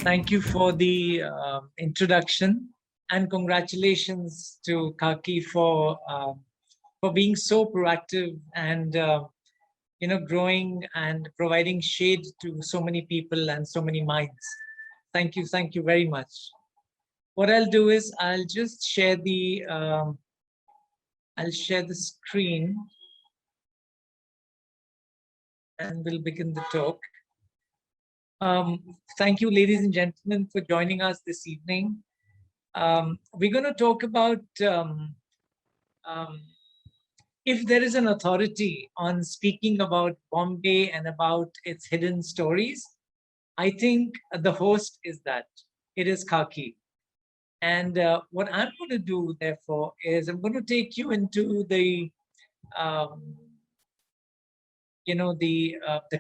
Thank you for the introduction, and congratulations to Khaki for being so proactive and growing and providing shade to so many people and so many minds. Thank you very much. What I'll do is I'll just share the screen, and we'll begin the talk. Thank you, ladies and gentlemen, for joining us this evening. We're going to talk about if there is an authority on speaking about Bombay and about its hidden stories. I think the host is that. It is Khaki. And what I'm going to do, therefore, is I'm going to take you into the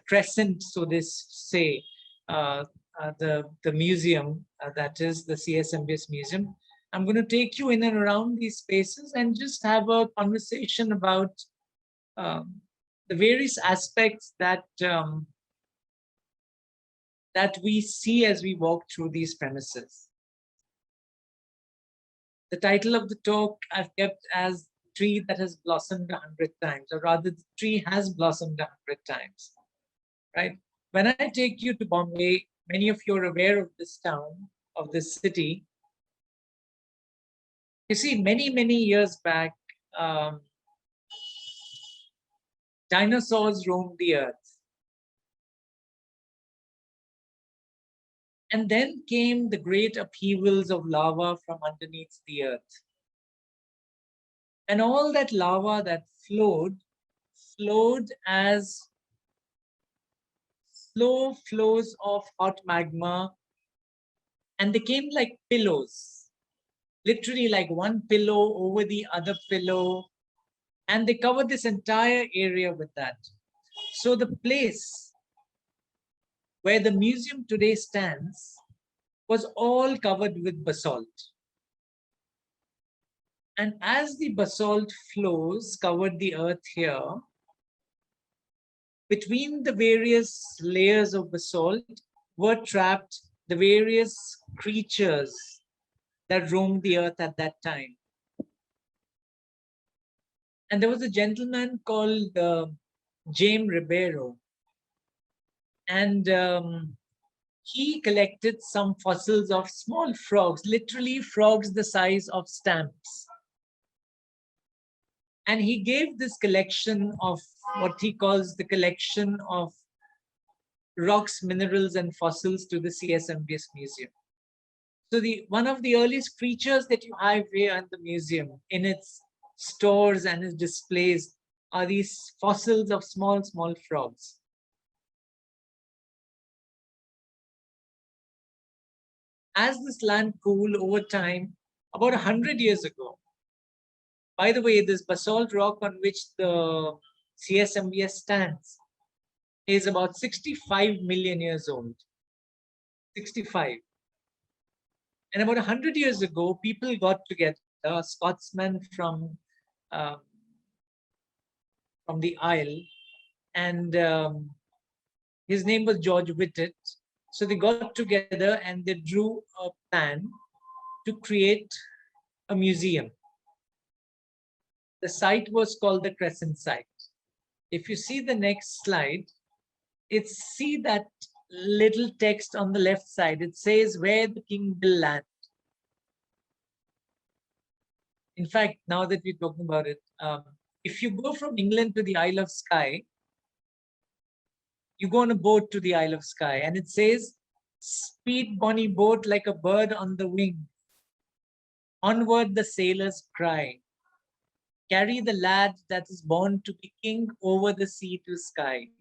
crescent, so this say, the museum, that is the CSMVS museum. I'm going to take you in and around these spaces and just have a conversation about the various aspects that that we see as we walk through these premises. The title of the talk I've kept as Tree That Has Blossomed 100 Times, or rather the tree has blossomed 100 times, right? When I take you to Bombay, many of you are aware of this town, of this city. You see, many years back, dinosaurs roamed the earth. And then came the great upheavals of lava from underneath the earth. And all that lava that flowed as slow flows of hot magma, and they came like pillows, literally like one pillow over the other pillow, and they covered this entire area with that. So the place where the museum today stands was all covered with basalt. And as the basalt flows covered the earth here, between the various layers of basalt were trapped the various creatures that roamed the earth at that time. And there was a gentleman called James Ribeiro, and he collected some fossils of small frogs, literally frogs the size of stamps. And he gave this collection of what he calls the collection of rocks, minerals, and fossils to the CSMVS Museum. So one of the earliest creatures that you have here in the museum, in its stores and its displays, are these fossils of small frogs. As this land cooled over time, about 100 years ago, by the way, this basalt rock on which the CSMVS stands is about 65 million years old. 65. And about 100 years ago, people got together, a Scotsman from the Isle, and his name was George Whitted. So they got together and they drew a plan to create a museum. The site was called the Crescent site. If you see the next slide, see that little text on the left side. It says where the king will land. In fact, now that we're talking about it, if you go from England to the Isle of Skye, you go on a boat to the Isle of Skye, and it says, "Speed, bonny boat, like a bird on the wing. Onward the sailors cry. Carry the lad that is born to be king over the sea to sky."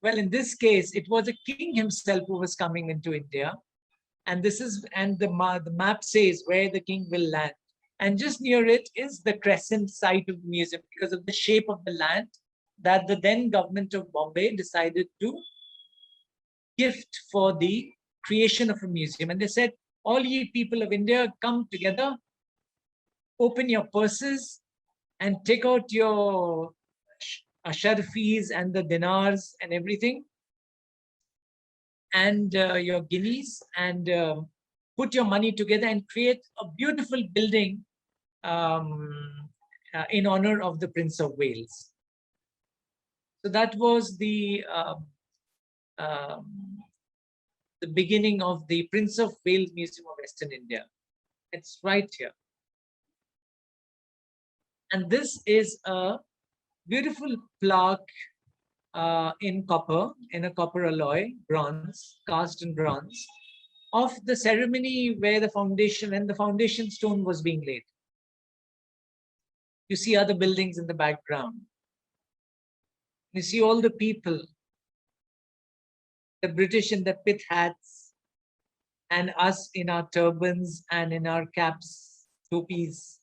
Well, in this case, it was a king himself who was coming into India. And the map says where the king will land. And just near it is the Crescent site of the museum because of the shape of the land that the then government of Bombay decided to gift for the creation of a museum. And they said, all ye people of India, come together, open your purses and take out your sharfis and the dinars and everything. and your guineas and put your money together and create a beautiful building in honor of the Prince of Wales. So that was the beginning of the Prince of Wales Museum of Western India. It's right here. And this is a beautiful plaque in copper, in a copper alloy, bronze, cast in bronze, of the ceremony where the foundation stone was being laid. You see other buildings in the background. You see all the people, the British in the pith hats, and us in our turbans and in our caps, topis.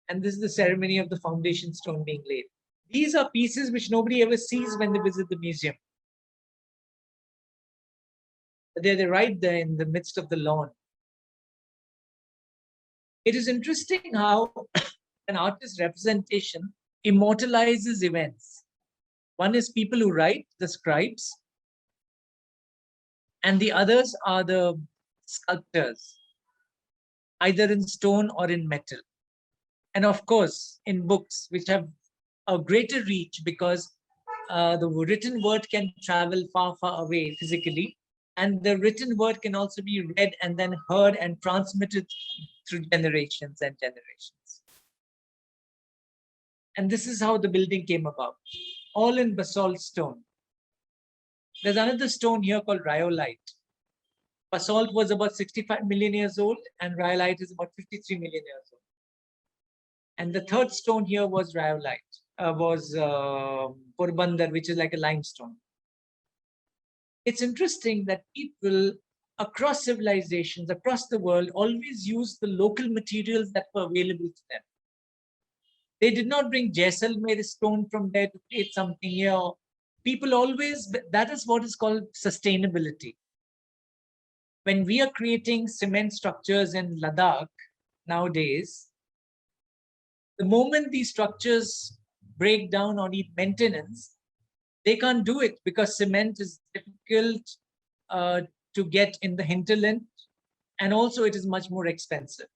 And this is the ceremony of the foundation stone being laid. These are pieces which nobody ever sees when they visit the museum. They're right there in the midst of the lawn. It is interesting how an artist's representation immortalizes events. One is people who write, the scribes, and the others are the sculptors, either in stone or in metal. And of course, in books, which have a greater reach because the written word can travel far, far away physically. And the written word can also be read and then heard and transmitted through generations and generations. And this is how the building came about, all in basalt stone. There's another stone here called rhyolite. Basalt was about 65 million years old and rhyolite is about 53 million years old. And the third stone here was rhyolite, Porbandar, which is like a limestone. It's interesting that people across civilizations, across the world, always use the local materials that were available to them. They did not bring Jaisalmer stone from there to create something here. People always, that is what is called sustainability. When we are creating cement structures in Ladakh nowadays, the moment these structures break down or need maintenance, they can't do it because cement is difficult to get in the hinterland, and also it is much more expensive.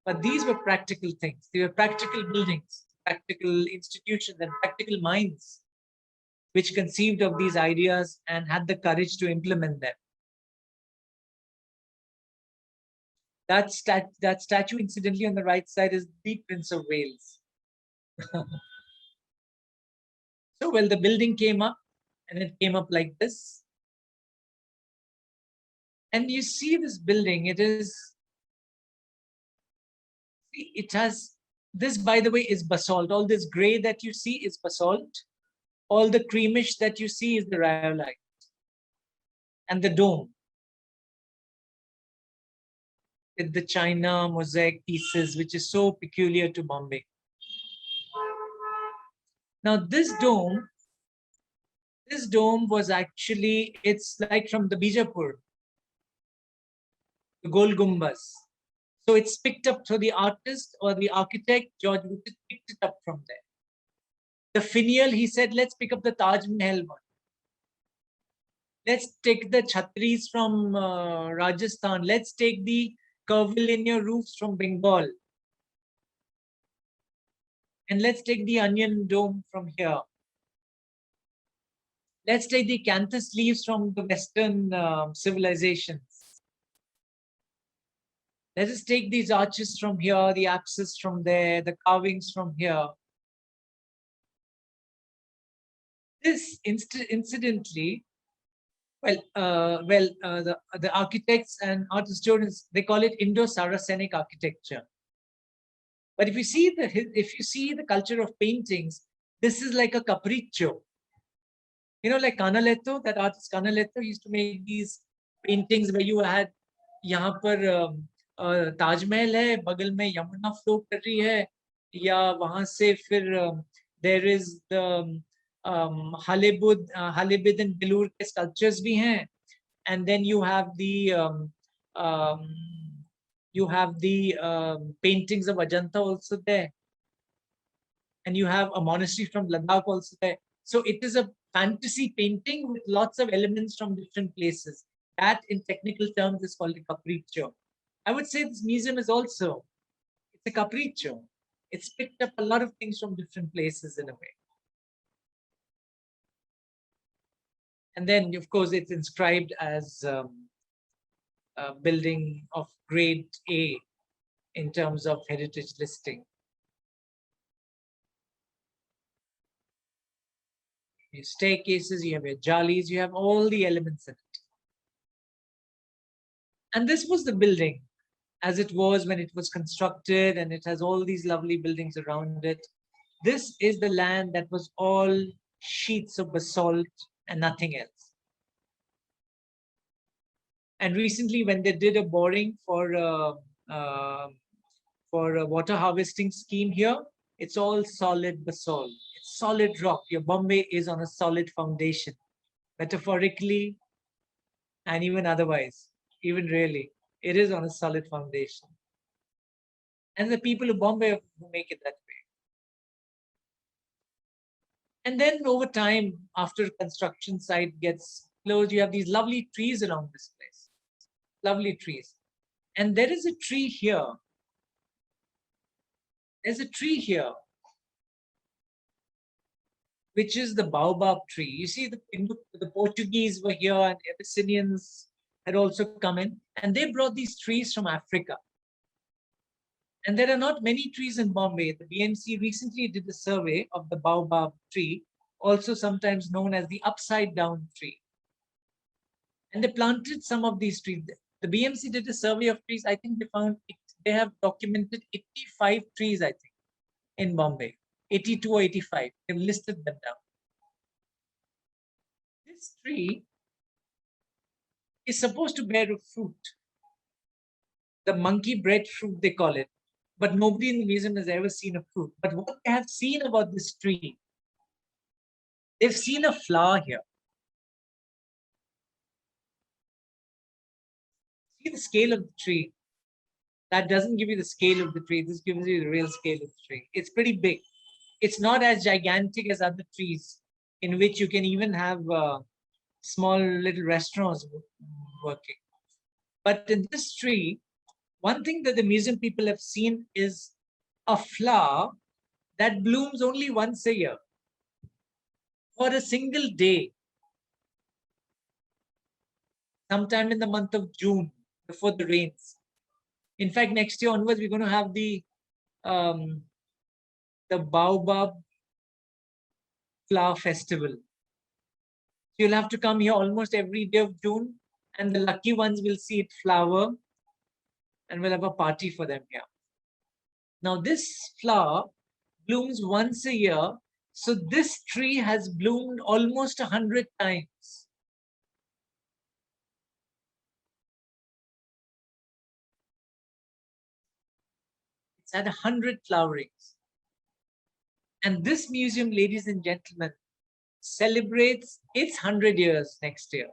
But these were practical things. They were practical buildings, practical institutions, and practical minds which conceived of these ideas and had the courage to implement them. That statue, incidentally, on the right side is the Prince of Wales. So, well, the building came up, and it came up like this. And you see this building, it has, this, by the way, is basalt. All this gray that you see is basalt. All the creamish that you see is the rhyolite. And the dome with the China mosaic pieces, which is so peculiar to Bombay. Now, this dome was actually, it's like from the Bijapur, the Gol Gumbaz. So it's picked up, so the artist or the architect, George Lucas, picked it up from there. The finial, he said, let's pick up the Taj Mahal one. Let's take the Chhatris from Rajasthan. Let's take the curvilinear roofs from Bengal. And let's take the onion dome from here. Let's take the canthus leaves from the Western civilizations. Let us take these arches from here, the apses from there, the carvings from here. This incidentally, the architects and art historians, they call it Indo-Saracenic architecture. But if you see the culture of paintings, this is like a capriccio. You know, like Canaletto, that artist Canaletto used to make these paintings where you had यहाँ पर ताजमहल है, बगल में Yamuna flow कर रही है, या वहां से फिर there is the Halebid and Belur के sculptures भी हैं, and then you have the paintings of Ajanta also there, and you have a monastery from Ladakh also there. So it is a fantasy painting with lots of elements from different places. That in technical terms is called a capriccio. I would say this museum is also, it's a capriccio. It's picked up a lot of things from different places in a way. And then, of course, it's inscribed as a building of grade A in terms of heritage listing. Your staircases, you have your jalis, you have all the elements in it. And this was the building as it was when it was constructed, and it has all these lovely buildings around it. This is the land that was all sheets of basalt and nothing else. And recently, when they did a boring for a water harvesting scheme here, it's all solid basalt. It's solid rock. Your Bombay is on a solid foundation, metaphorically and even otherwise, even really, it is on a solid foundation. And the people of Bombay who make it that way. And then over time, after construction site gets closed, you have these lovely trees around this place. Lovely trees. And there is a tree here. There's a tree here, which is the baobab tree. You see, the Portuguese were here and Abyssinians had also come in, and they brought these trees from Africa. And there are not many trees in Bombay. The BMC recently did a survey of the baobab tree, also sometimes known as the upside down tree. And they planted some of these trees. The BMC did a survey of trees. I think they have documented 85 trees, I think, in Bombay. 82 or 85. They've listed them down. This tree is supposed to bear a fruit. The monkey bread fruit, they call it. But nobody in the museum has ever seen a fruit. But what they have seen about this tree, they've seen a flower here. See the scale of the tree. That doesn't give you the scale of the tree. This gives you the real scale of the tree. It's pretty big. It's not as gigantic as other trees, in which you can even have small little restaurants working. But in this tree, one thing that the museum people have seen is a flower that blooms only once a year for a single day, sometime in the month of June before the rains. In fact, next year onwards, we're going to have the Baobab Flower Festival. You'll have to come here almost every day of June, and the lucky ones will see it flower, and we'll have a party for them here. Now, this flower blooms once a year, so this tree has bloomed almost 100 times. It's had 100 flowerings. And this museum, ladies and gentlemen, celebrates its 100 years next year.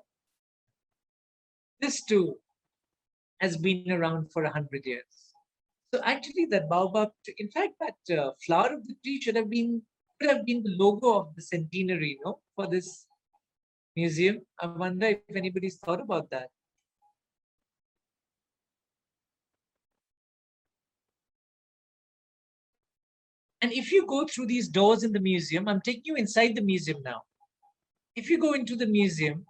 This too has been around for 100 years. So actually that baobab, in fact, that flower of the tree could have been the logo of the centenary, no, for this museum. I wonder if anybody's thought about that. And if you go through these doors in the museum, I'm taking you inside the museum now. If you go into the museum,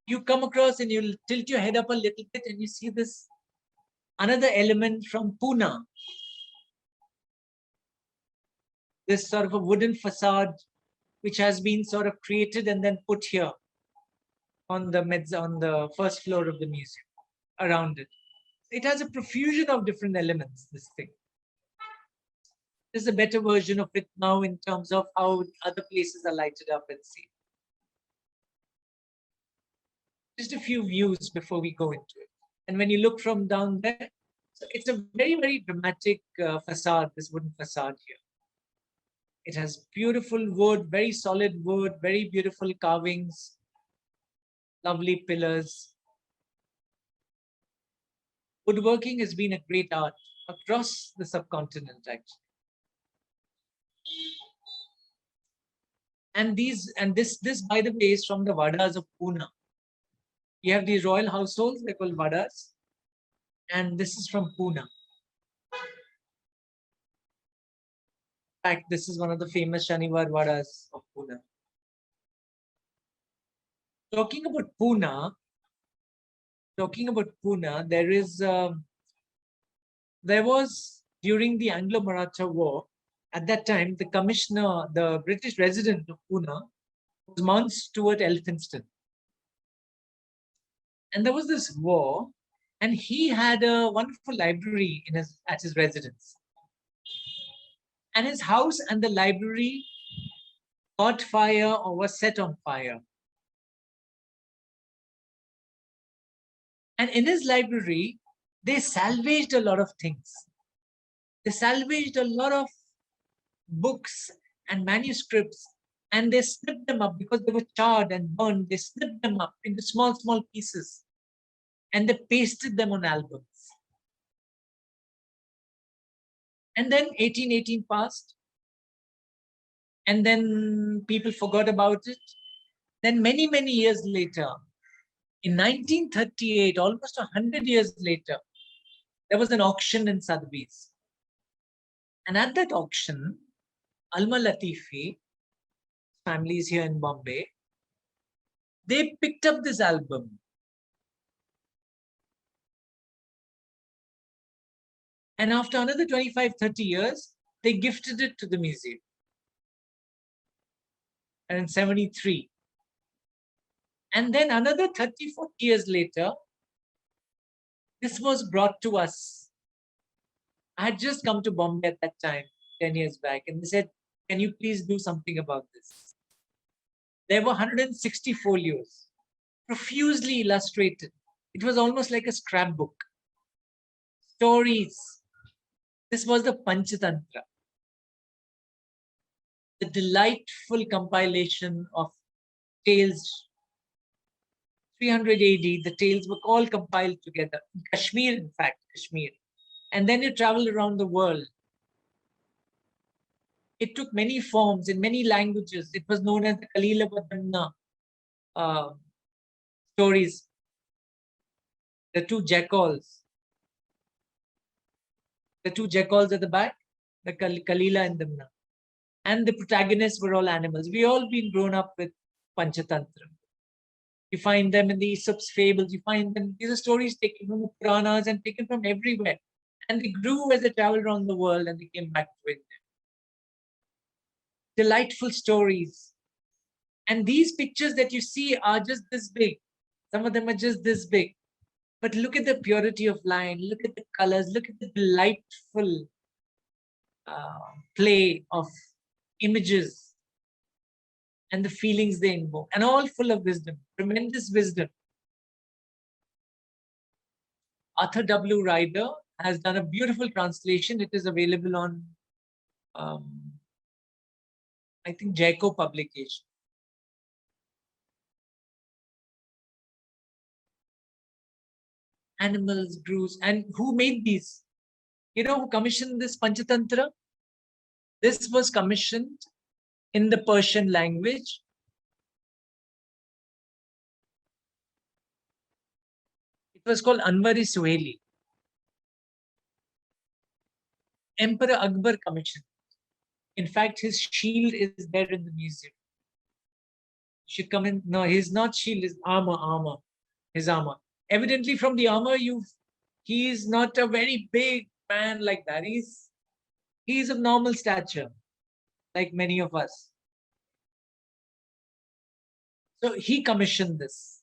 you come across and you'll tilt your head up a little bit and you see this another element from Pune. This sort of a wooden facade, which has been sort of created and then put here on the first floor of the museum around it. It has a profusion of different elements, this thing. There's a better version of it now in terms of how other places are lighted up and seen. Just a few views before we go into it. And when you look from down there, so it's a very, very dramatic facade, this wooden facade here. It has beautiful wood, very solid wood, very beautiful carvings, lovely pillars. Woodworking has been a great art across the subcontinent, actually. And this, by the way, is from the Vadas of Pune. You have these royal households, they're called Vadas. And this is from Pune. In fact, this is one of the famous Shanivar Vadas of Pune. Talking about Pune, there was during the Anglo-Maratha War, at that time, the commissioner, the British resident of Pune, was Mount Stuart Elphinston. And there was this war, and he had a wonderful library at his residence. And his house and the library caught fire or was set on fire. And in his library, they salvaged a lot of things. They salvaged a lot of books and manuscripts, and they snipped them up because they were charred and burned. They snipped them up into small, small pieces, and they pasted them on albums. And then 1818 passed, and then people forgot about it. Then many, many years later, in 1938, almost 100 years later, there was an auction in Sotheby's. And at that auction, Alma Latifi, family is here in Bombay, they picked up this album. And after another 25, 30 years, they gifted it to the museum. And in 73. And then another 30, 40 years later, this was brought to us. I had just come to Bombay at that time, 10 years back, and they said, can you please do something about this? There were 160 folios, profusely illustrated. It was almost like a scrapbook. Stories. This was the Panchatantra. The delightful compilation of tales. 300 AD, the tales were all compiled together. In Kashmir, in fact, Kashmir. And then it traveled around the world. It took many forms in many languages. It was known as the Kalila Badanna stories. The two jackals. The two jackals at the back, the Kalila and Damna. And the protagonists were all animals. We all been grown up with Panchatantra. You find them in the Aesop's fables. You find them, these are stories taken from the Puranas and taken from everywhere. And they grew as they traveled around the world and they came back to India. Delightful stories. And these pictures that you see are just this big. Some of them are just this big. But look at the purity of line. Look at the colors. Look at the delightful play of images and the feelings they invoke. And all full of wisdom. Tremendous wisdom. Arthur W. Ryder has done a beautiful translation. It is available on, I think, Jaco publication. Animals, grooves, and who made these? You know who commissioned this Panchatantra? This was commissioned in the Persian language. It was called Anwari Suhaili. Emperor Akbar commissioned. In fact, his shield is there in the museum. You should come in. No, he's not shield, his armor. His armor. Evidently, from the armor, he is not a very big man like that. He's of normal stature, like many of us. So he commissioned this.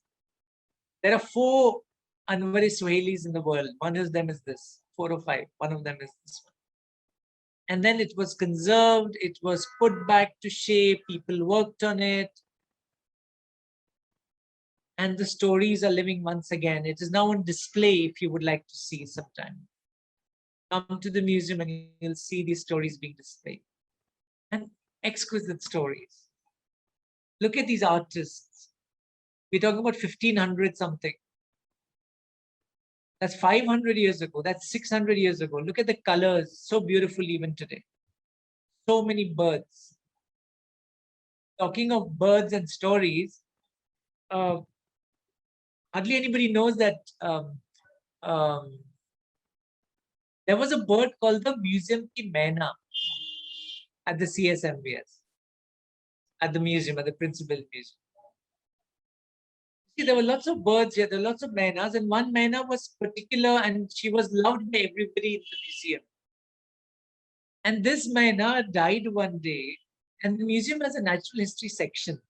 There are 4 Anwari Suhailis in the world. One of them is this, 4 or 5. One of them is this one. And then it was conserved. It was put back to shape. People worked on it. And the stories are living once again. It is now on display if you would like to see sometime. Come to the museum and you'll see these stories being displayed. And exquisite stories. Look at these artists. We're talking about 1500 something. That's 500 years ago. That's 600 years ago. Look at the colors. So beautiful even today. So many birds. talking of birds and stories, uh, hardly anybody knows that um, there was a bird called the Museum Ki Maina at the CSMVS, at the museum, at the principal museum. See, there were lots of birds here, there were lots of Mainas, and one Maina was particular and she was loved by everybody in the museum. And this Maina died one day, and the museum has a natural history section.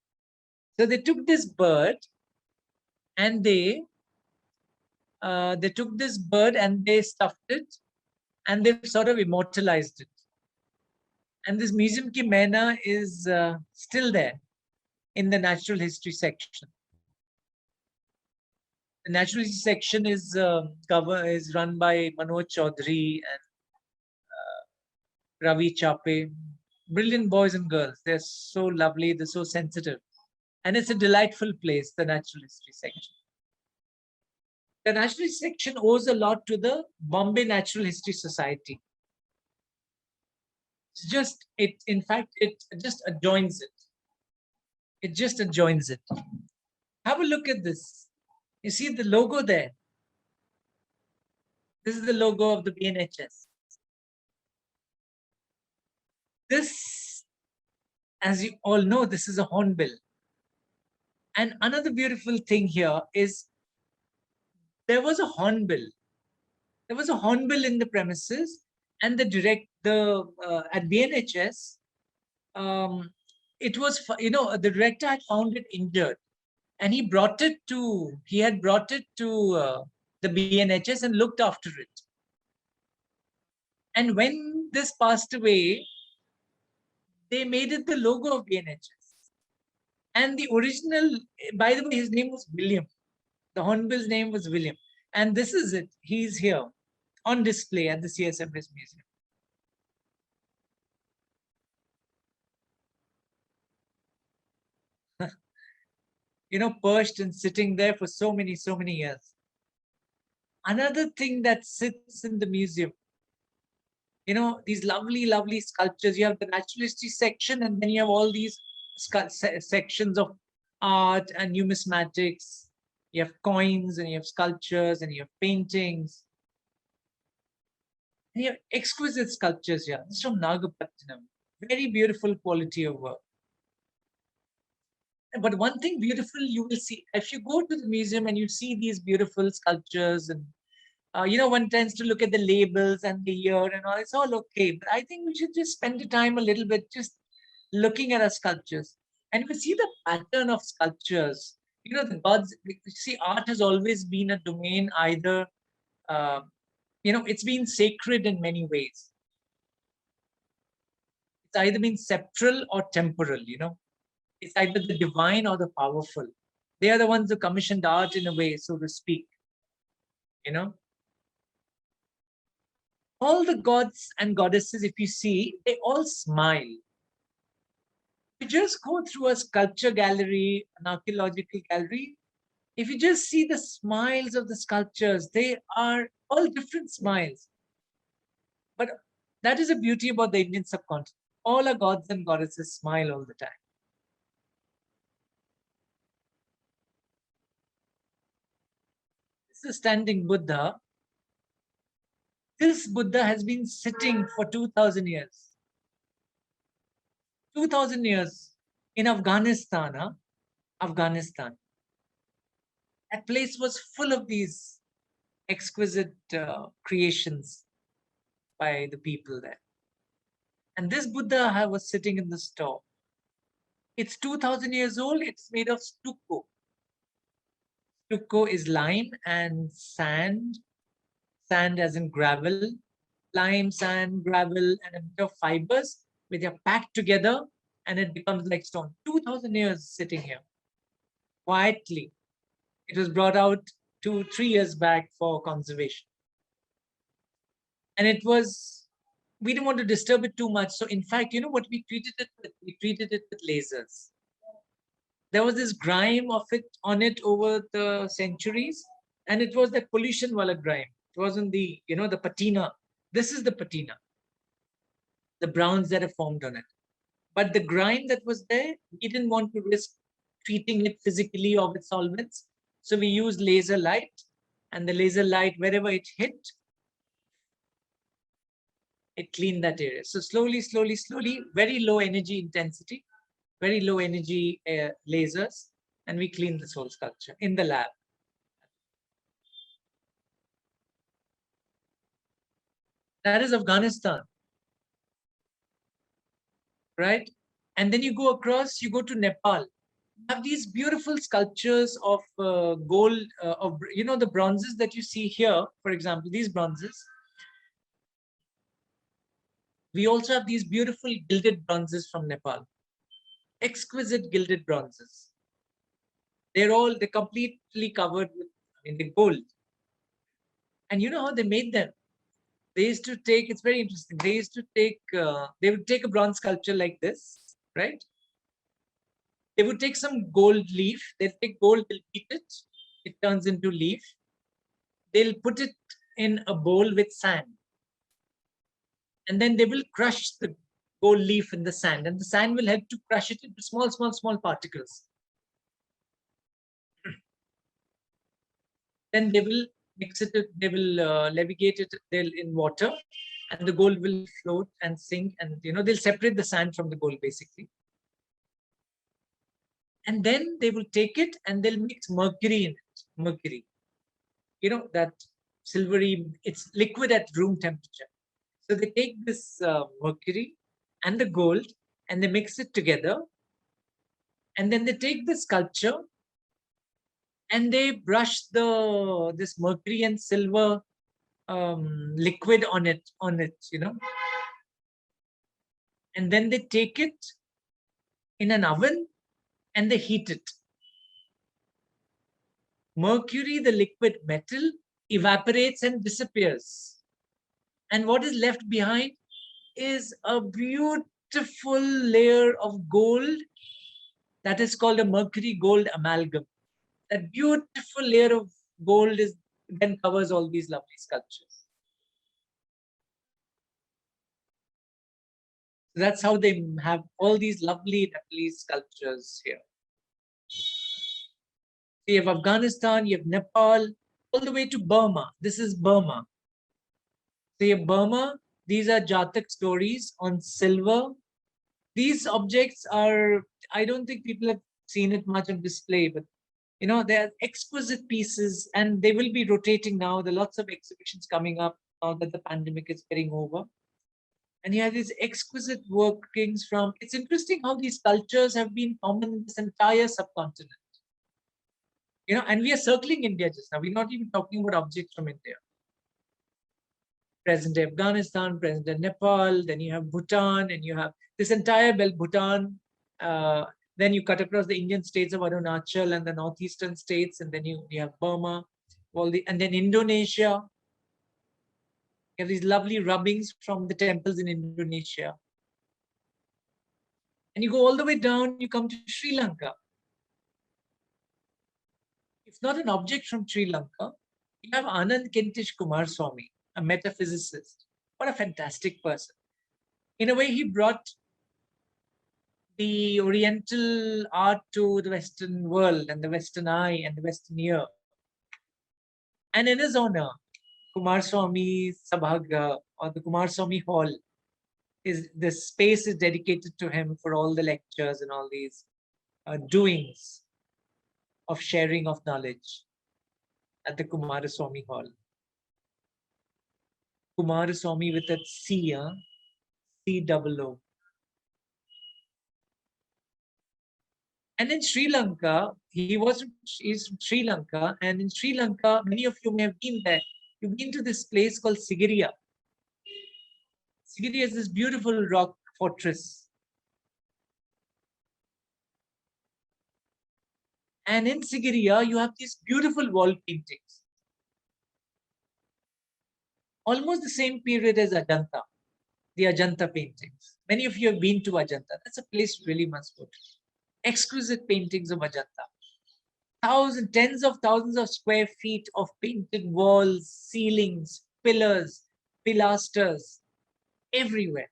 So they took this bird and they took this bird and they stuffed it and they've sort of immortalized it. And this Museum Ki Maina is still there in the natural history section. The natural history section is run by Manoj Chaudhary and Ravi Chape. Brilliant boys and girls. They're so lovely. They're so sensitive. And it's a delightful place, the natural history section. The natural history section owes a lot to the Bombay Natural History Society. It's just, in fact, it just adjoins it. It just adjoins it. Have a look at this. You see the logo there. This is the logo of the BNHS. This, as you all know, this is a hornbill. And another beautiful thing here is there was a hornbill. There was a hornbill in the premises, and at BNHS, it was, the director had found it injured, and he had brought it to the BNHS and looked after it. And when this passed away, they made it the logo of BNHS. And the original, by the way, his name was William. The hornbill's name was William. And this is it. He's here on display at the CSMVS Museum. Perched and sitting there for so many years. Another thing that sits in the museum, these lovely sculptures. You have the natural history section, and then you have all these sections of art and numismatics. You have coins, and you have sculptures, and you have paintings. And you have exquisite sculptures here. This is from Nagapattinam. Very beautiful quality of work. But one thing beautiful you will see, if you go to the museum and you see these beautiful sculptures, and one tends to look at the labels and the year and all, it's all okay. But I think we should just spend the time a little bit just looking at our sculptures. And we see the pattern of sculptures. The gods, see, art has always been a domain either, it's been sacred in many ways. It's either been sceptral or temporal, It's either the divine or the powerful. They are the ones who commissioned art in a way, so to speak. All the gods and goddesses, if you see, they all smile. You just go through a sculpture gallery, an archaeological gallery. If you just see the smiles of the sculptures, they are all different smiles. But that is the beauty about the Indian subcontinent. All our gods and goddesses smile all the time. This is a standing Buddha. This Buddha has been sitting for 2,000 years. 2,000 years in Afghanistan. Afghanistan. That place was full of these exquisite creations by the people there. And this Buddha was sitting in the store. It's 2,000 years old. It's made of stucco. Stucco is lime and sand. Sand as in gravel. Lime, sand, gravel, and a bit of fibers, which are packed together, and it becomes like stone. 2,000 years sitting here. Quietly. It was brought out 2-3 years back for conservation. And we didn't want to disturb it too much. So in fact, you know what we treated it with? We treated it with lasers. There was this grime on it over the centuries, and it was that pollution wala grime. It wasn't the patina. This is the patina. The browns that have formed on it. But the grime that was there, we didn't want to risk treating it physically or with solvents. So we used laser light, and the laser light, wherever it hit, it cleaned that area. So slowly, slowly, slowly, very low energy intensity, very low energy lasers, and we cleaned this whole sculpture in the lab. That is Afghanistan, right? And then you go across, you go to Nepal. You have these beautiful sculptures of gold, of the bronzes that you see here, for example, these bronzes. We also have these beautiful gilded bronzes from Nepal, exquisite gilded bronzes. They're completely covered with the gold. And you know how they made them? They used to take, it's very interesting. They used to take, they would take a bronze sculpture like this, right? They would take some gold leaf. They'll take gold, they'll heat it. It turns into leaf. They'll put it in a bowl with sand. And then they will crush the gold leaf in the sand. And the sand will help to crush it into small, small, small particles. Then they will mix it, they will levigate it in water, and the gold will float and sink, and they'll separate the sand from the gold basically. And then they will take it and they'll mix mercury in it. Mercury, that silvery, it's liquid at room temperature. So they take this mercury and the gold and they mix it together, and then they take the sculpture and they brush this mercury and silver liquid on it, and then they take it in an oven and they heat it. Mercury, the liquid metal, evaporates and disappears. And what is left behind is a beautiful layer of gold that is called a mercury gold amalgam. That beautiful layer of gold then covers all these lovely sculptures. That's how they have all these lovely Nepalese sculptures here. You have Afghanistan, you have Nepal, all the way to Burma. This is Burma. So you have Burma. These are Jatak stories on silver. These objects are, I don't think people have seen it much on display, but they're exquisite pieces, and they will be rotating now. There are lots of exhibitions coming up now that the pandemic is getting over. And you have these exquisite workings from, it's interesting how these cultures have been common in this entire subcontinent. And we are circling India just now. We're not even talking about objects from India. Present-day Afghanistan, present-day Nepal, then you have Bhutan, and you have this entire belt, Bhutan. Then you cut across the Indian states of Arunachal and the northeastern states, and then you have Burma, and then Indonesia. You have these lovely rubbings from the temples in Indonesia. And you go all the way down, you come to Sri Lanka. It's not an object from Sri Lanka. You have Anand Kentish Kumaraswamy, a metaphysicist. What a fantastic person. In a way, he brought the Oriental art to the Western world and the Western eye and the Western ear. And in his honor, Kumaraswamy Sabhaga, or the Kumaraswamy Hall, the space is dedicated to him for all the lectures and all these doings of sharing of knowledge at the Kumaraswamy Hall. Kumaraswamy with that C, C-double-O. And in Sri Lanka, he's from Sri Lanka, and in Sri Lanka, many of you may have been there. You've been to this place called Sigiriya. Sigiriya is this beautiful rock fortress. And in Sigiriya, you have these beautiful wall paintings. Almost the same period as Ajanta, the Ajanta paintings. Many of you have been to Ajanta. That's a place you really must go to. Exquisite paintings of Ajanta. Tens of thousands of square feet of painted walls, ceilings, pillars, pilasters, everywhere.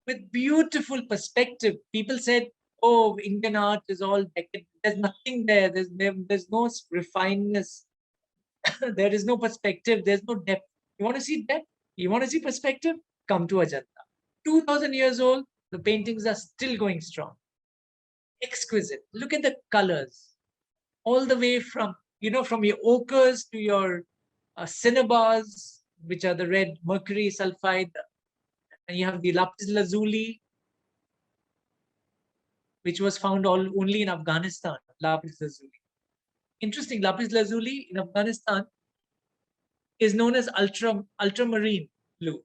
with beautiful perspective. People said, oh, Indian art is all decadent. There's nothing there. There's no refinedness. There is no perspective. There's no depth. You want to see depth? You want to see perspective? Come to Ajanta. 2000 years old, the paintings are still going strong. Exquisite. Look at the colors. All the way from, from your ochres to your cinnabars, which are the red mercury sulfide. And you have the lapis lazuli, which was found only in Afghanistan. Lapis lazuli. Interesting, lapis lazuli in Afghanistan is known as ultramarine blue.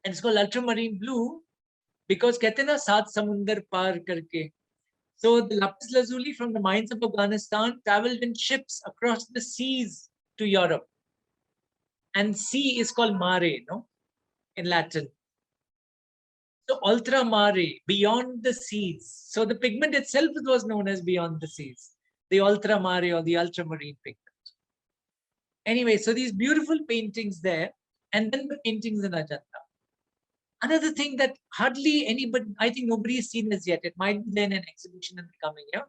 And it's called ultramarine blue because कहते हैं ना सात समुंदर पार करके. So the lapis lazuli from the mines of Afghanistan traveled in ships across the seas to Europe. And sea is called mare, no? In Latin. So ultramare, beyond the seas. So the pigment itself was known as beyond the seas. The ultramare or the ultramarine pigment. Anyway, so these beautiful paintings there, and then the paintings in Ajanta. Another thing that hardly anybody, I think nobody has seen this yet. It might be then an exhibition in the coming year.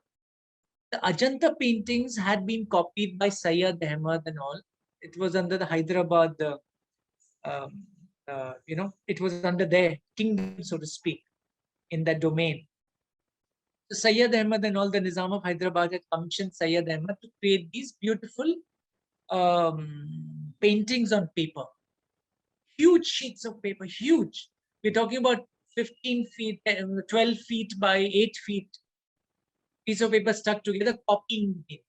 The Ajanta paintings had been copied by Sayyid Ahmad and all. It was under the Hyderabad, it was under their kingdom, so to speak, in that domain. So Sayyid Ahmad and all, the Nizam of Hyderabad had commissioned Sayyid Ahmad to create these beautiful paintings on paper. Huge sheets of paper, huge. We're talking about 15 feet, 12 feet by 8 feet piece of paper stuck together, copying it.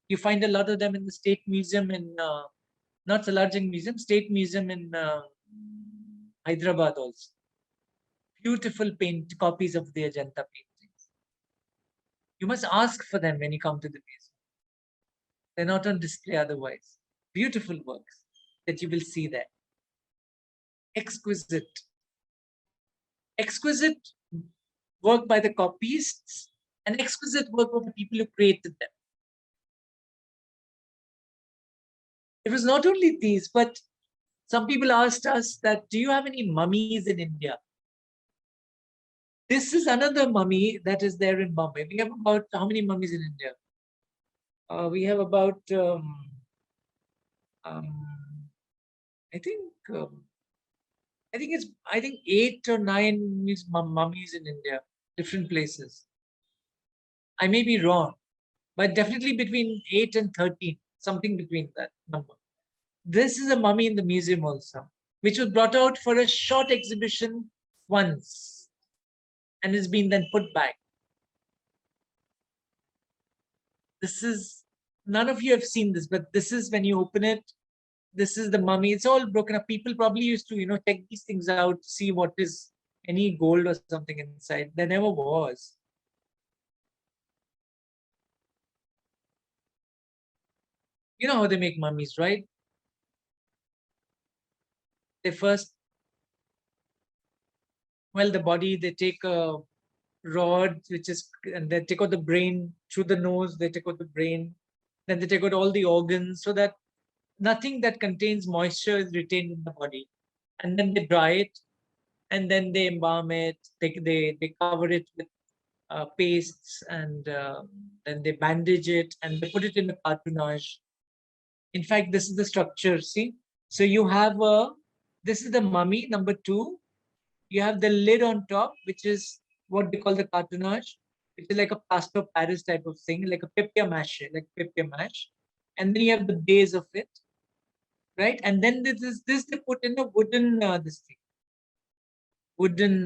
You find a lot of them in the State Museum in, not Salarjung Museum, State Museum in Hyderabad also. Beautiful copies of the Ajanta paintings. You must ask for them when you come to the museum. They're not on display otherwise. Beautiful works that you will see there. Exquisite. Exquisite work by the copyists and exquisite work of the people who created them. It was not only these, but some people asked us that, do you have any mummies in India? This is another mummy that is there in Mumbai. We have about, how many mummies in India? We have about, I think it's 8 or 9 mummies in India, different places. I may be wrong, but definitely between 8 and 13, something between that number. This is a mummy in the museum also, which was brought out for a short exhibition once and has been then put back. This is, none of you have seen this, but this is when you open it, this is the mummy. It's all broken up. People probably used to, check these things out, see what is any gold or something inside. There never was. You know how they make mummies, right? They first, well, the body, they take a rod, and they take out the brain through the nose, they take out the brain, then they take out all the organs so that nothing that contains moisture is retained in the body. And then they dry it, and then they embalm it, they cover it with pastes, and then they bandage it, and they put it in a cartonnage. In fact, this is the structure, see? So you have this is the mummy, number 2. You have the lid on top, which is what they call the cartonnage, which is like a plaster of Paris type of thing, like a papier-mâché, And then you have the base of it, right? And then this they put in a wooden, wooden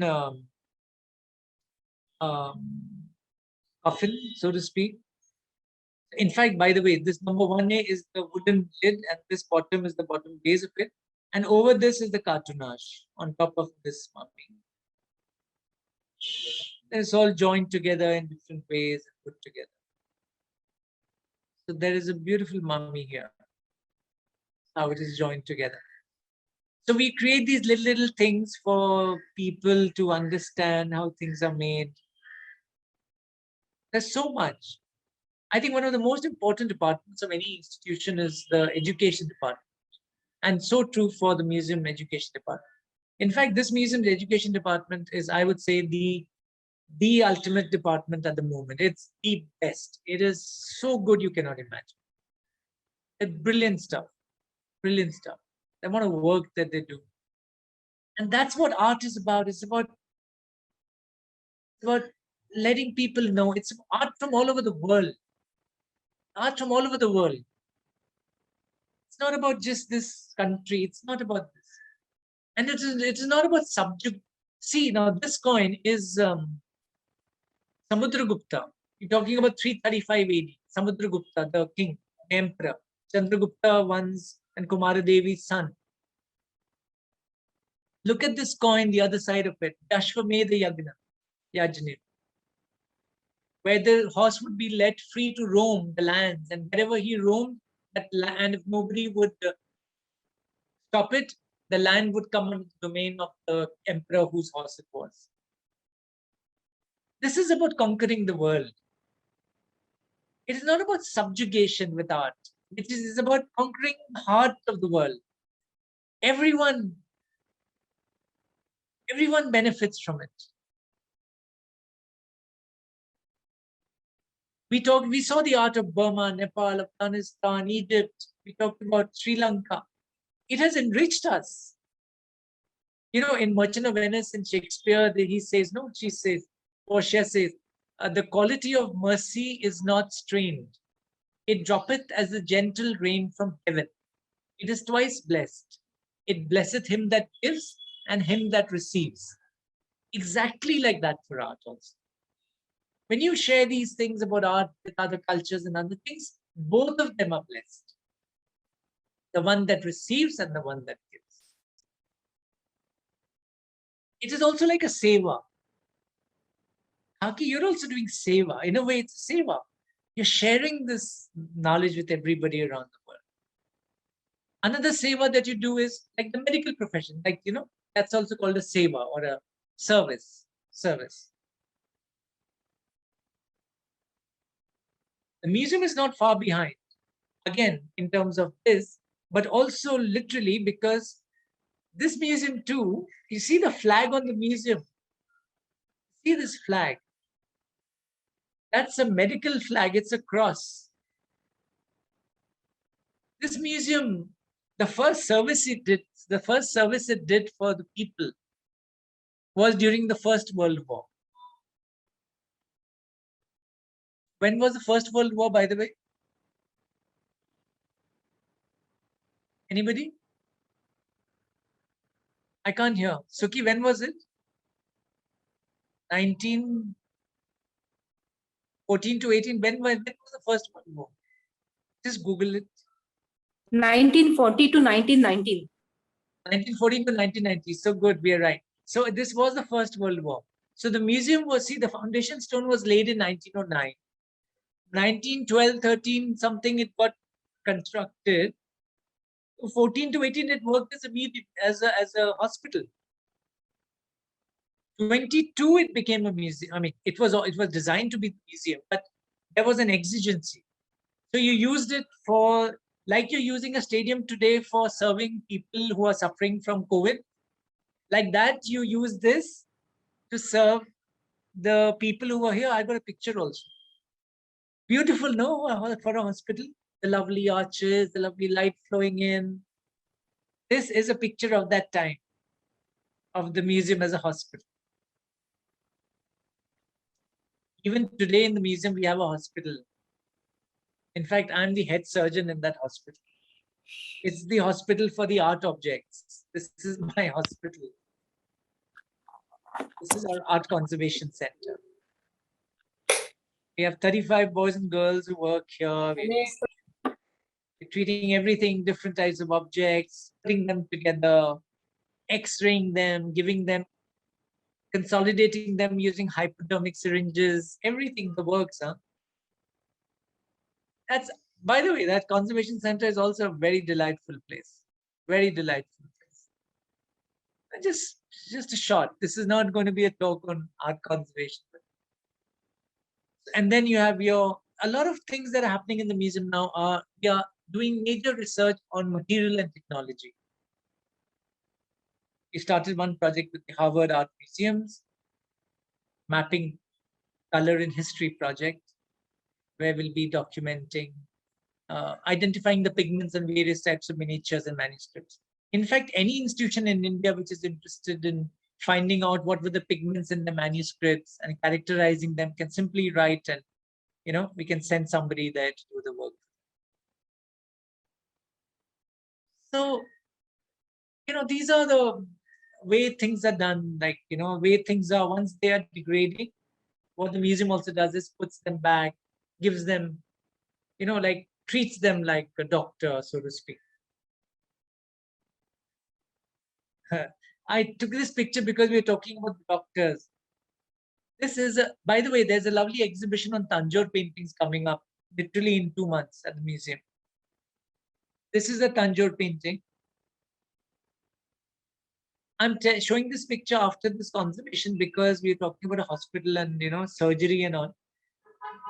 coffin, so to speak. In fact, by the way, this number 1A is the wooden lid, and this bottom is the bottom base of it. And over this is the cartonnage on top of this mummy. It's all joined together in different ways and put together. So there is a beautiful mummy here, how it is joined together. So we create these little things for people to understand how things are made. There's so much. I think one of the most important departments of any institution is the education department. And so true for the museum education department. In fact, this museum's education department is, I would say, the ultimate department at the moment. It's the best. It is so good you cannot imagine. It's brilliant stuff. Brilliant stuff. The amount of work that they do. And that's what art is about. It's about letting people know. It's art from all over the world. Art from all over the world. It's not about just this country. It's not about this. And it is not about subject. See, now this coin is Samudragupta. You're talking about 335 AD. Samudragupta, the king, the emperor. Chandragupta once and Kumaradevi's son. Look at this coin, the other side of it. Dashvamedha Yajna, where the horse would be let free to roam the lands, and wherever he roamed, and if nobody would stop it, the land would come under the domain of the emperor whose horse it was. This is about conquering the world. It is not about subjugation with art. It is about conquering the heart of the world. Everyone benefits from it. We saw the art of Burma, Nepal, Afghanistan, Egypt. We talked about Sri Lanka. It has enriched us. You know, in Merchant of Venice and Shakespeare, Portia says, the quality of mercy is not strained. It droppeth as a gentle rain from heaven. It is twice blessed. It blesseth him that gives and him that receives. Exactly like that for art also. When you share these things about art with other cultures and other things, both of them are blessed. The one that receives and the one that gives. It is also like a seva. Khaki, you're also doing seva. In a way, it's a seva. You're sharing this knowledge with everybody around the world. Another seva that you do is like the medical profession. Like, you know, that's also called a seva or a service. The museum is not far behind, again, in terms of this, but also literally because this museum too, you see the flag on the museum. See this flag? That's a medical flag. It's a cross. This museum, the first service it did for the people was during the First World War. When was the First World War, by the way? Anybody? I can't hear. Suki, when was it? 1914 to 18. When was the First World War? Just Google it. 1940 to 1919. 1914 to 1990. So good, we are right. So this was the First World War. So the museum was, see, the foundation stone was laid in 1909. 1912, 13, something it got constructed. 14 to 18, it worked as a hospital. 22, it became a museum. I mean, it was designed to be a museum, but there was an exigency. So you used it for, like you're using a stadium today for serving people who are suffering from COVID. Like that, you use this to serve the people who are here. I got a picture also. Beautiful, no? For a hospital. The lovely arches, the lovely light flowing in. This is a picture of that time, of the museum as a hospital. Even today in the museum, we have a hospital. In fact, I'm the head surgeon in that hospital. It's the hospital for the art objects. This is my hospital. This is our art conservation center. We have 35 boys and girls who work here. We're treating everything, different types of objects, putting them together, X-raying them, giving them, consolidating them using hypodermic syringes, everything, the works. That's, by the way, that conservation center is also a very delightful place. Very delightful place. Just a short. This is not going to be a talk on art conservation. And then you have a lot of things that are happening in the museum now are, we are doing major research on material and technology. We started one project with the Harvard Art Museums, mapping color in history project, where we'll be documenting, identifying the pigments and various types of miniatures and manuscripts. In fact, any institution in India which is interested in finding out what were the pigments in the manuscripts and characterizing them can simply write, and we can send somebody there to do the work. So, these are the way things are done, like, way things are once they are degrading. What the museum also does is puts them back, gives them, like treats them like a doctor, so to speak. I took this picture because we were talking about doctors. This is, by the way, there's a lovely exhibition on Tanjore paintings coming up literally in 2 months at the museum. This is a Tanjore painting. I'm showing this picture after this conservation because we're talking about a hospital and, surgery and all.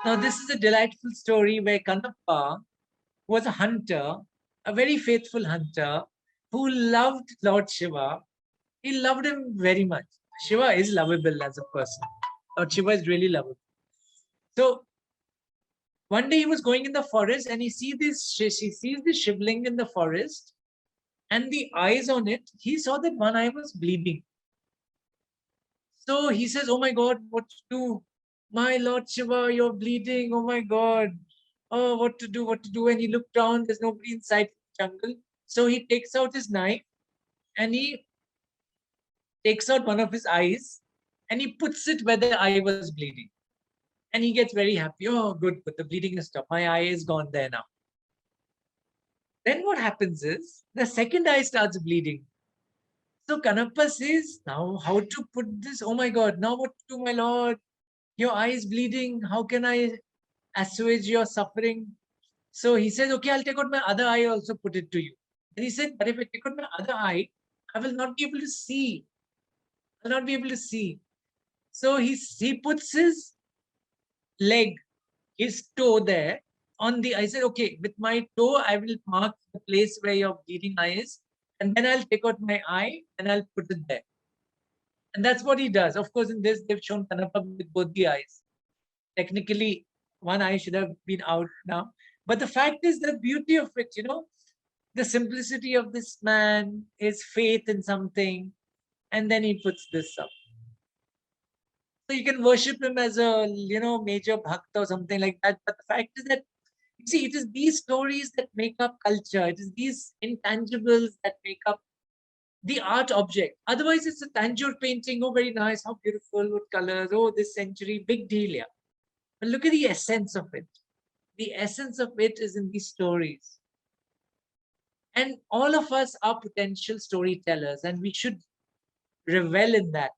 Now, this is a delightful story where Kanappa was a hunter, a very faithful hunter who loved Lord Shiva. He loved him very much. Shiva is lovable as a person. Lord Shiva is really lovable. So one day he was going in the forest and he sees this shivling in the forest, and the eyes on it, he saw that one eye was bleeding. So he says, "Oh my God, what to do? My Lord Shiva, you're bleeding. Oh my God. Oh, what to do? What to do?" And he looked down, there's nobody inside the jungle. So he takes out his knife and he takes out one of his eyes and he puts it where the eye was bleeding. And he gets very happy. Oh, good, but the bleeding has stopped. My eye is gone there now. Then what happens is the second eye starts bleeding. So Kanappa says, "Now how to put this? Oh my God, now what to do, my Lord? Your eye is bleeding. How can I assuage your suffering?" So he says, "Okay, I'll take out my other eye, also put it to you." And he said, "But if I take out my other eye, I will not be able to see. I'll not be able to see." So he puts his leg, his toe there on the, I said, "Okay, with my toe, I will mark the place where your bleeding eye is. And then I'll take out my eye and I'll put it there." And that's what he does. Of course, in this, they've shown Kanappa with both the eyes. Technically, one eye should have been out now. But the fact is the beauty of it, the simplicity of this man, his faith in something, and then he puts this up. So you can worship him as a, major bhakta or something like that. But the fact is that, you see, it is these stories that make up culture. It is these intangibles that make up the art object. Otherwise, it's a Tanjore painting. Oh, very nice. How beautiful. What colors. Oh, this century. Big deal, yeah. But look at the essence of it. The essence of it is in these stories. And all of us are potential storytellers, and we should revel in that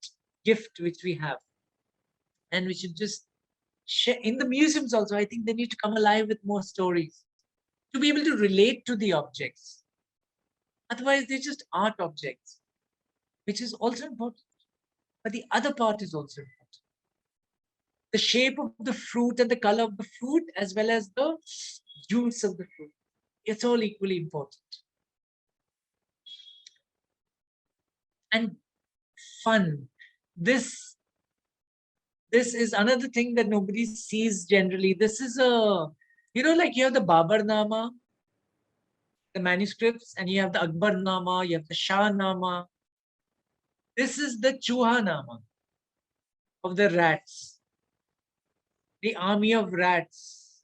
gift which we have. And we should just share. In the museums also, I think they need to come alive with more stories to be able to relate to the objects. Otherwise, they're just art objects, which is also important. But the other part is also important. The shape of the fruit and the color of the fruit, as well as the juice of the fruit. It's all equally important. And fun. This is another thing that nobody sees generally. This is like you have the Babar-nama, the manuscripts, and you have the Akbar-nama, you have the Shah-nama. This is the Chuha-nama of the rats, the army of rats,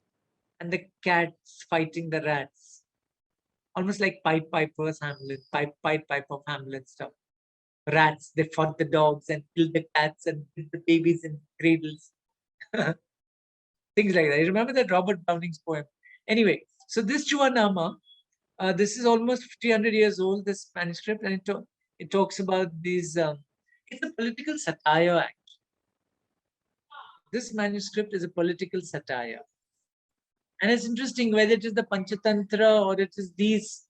and the cats fighting the rats. Almost like Pied Piper's Hamlet, Pied Piper of Hamlet stuff. Rats, they fought the dogs and killed the cats and put the babies in cradles. Things like that. You remember that Robert Browning's poem? Anyway, so this Chuanama, this is almost 300 years old, this manuscript, and it talks about these, it's a political satire, actually. This manuscript is a political satire. And it's interesting whether it is the Panchatantra or it is these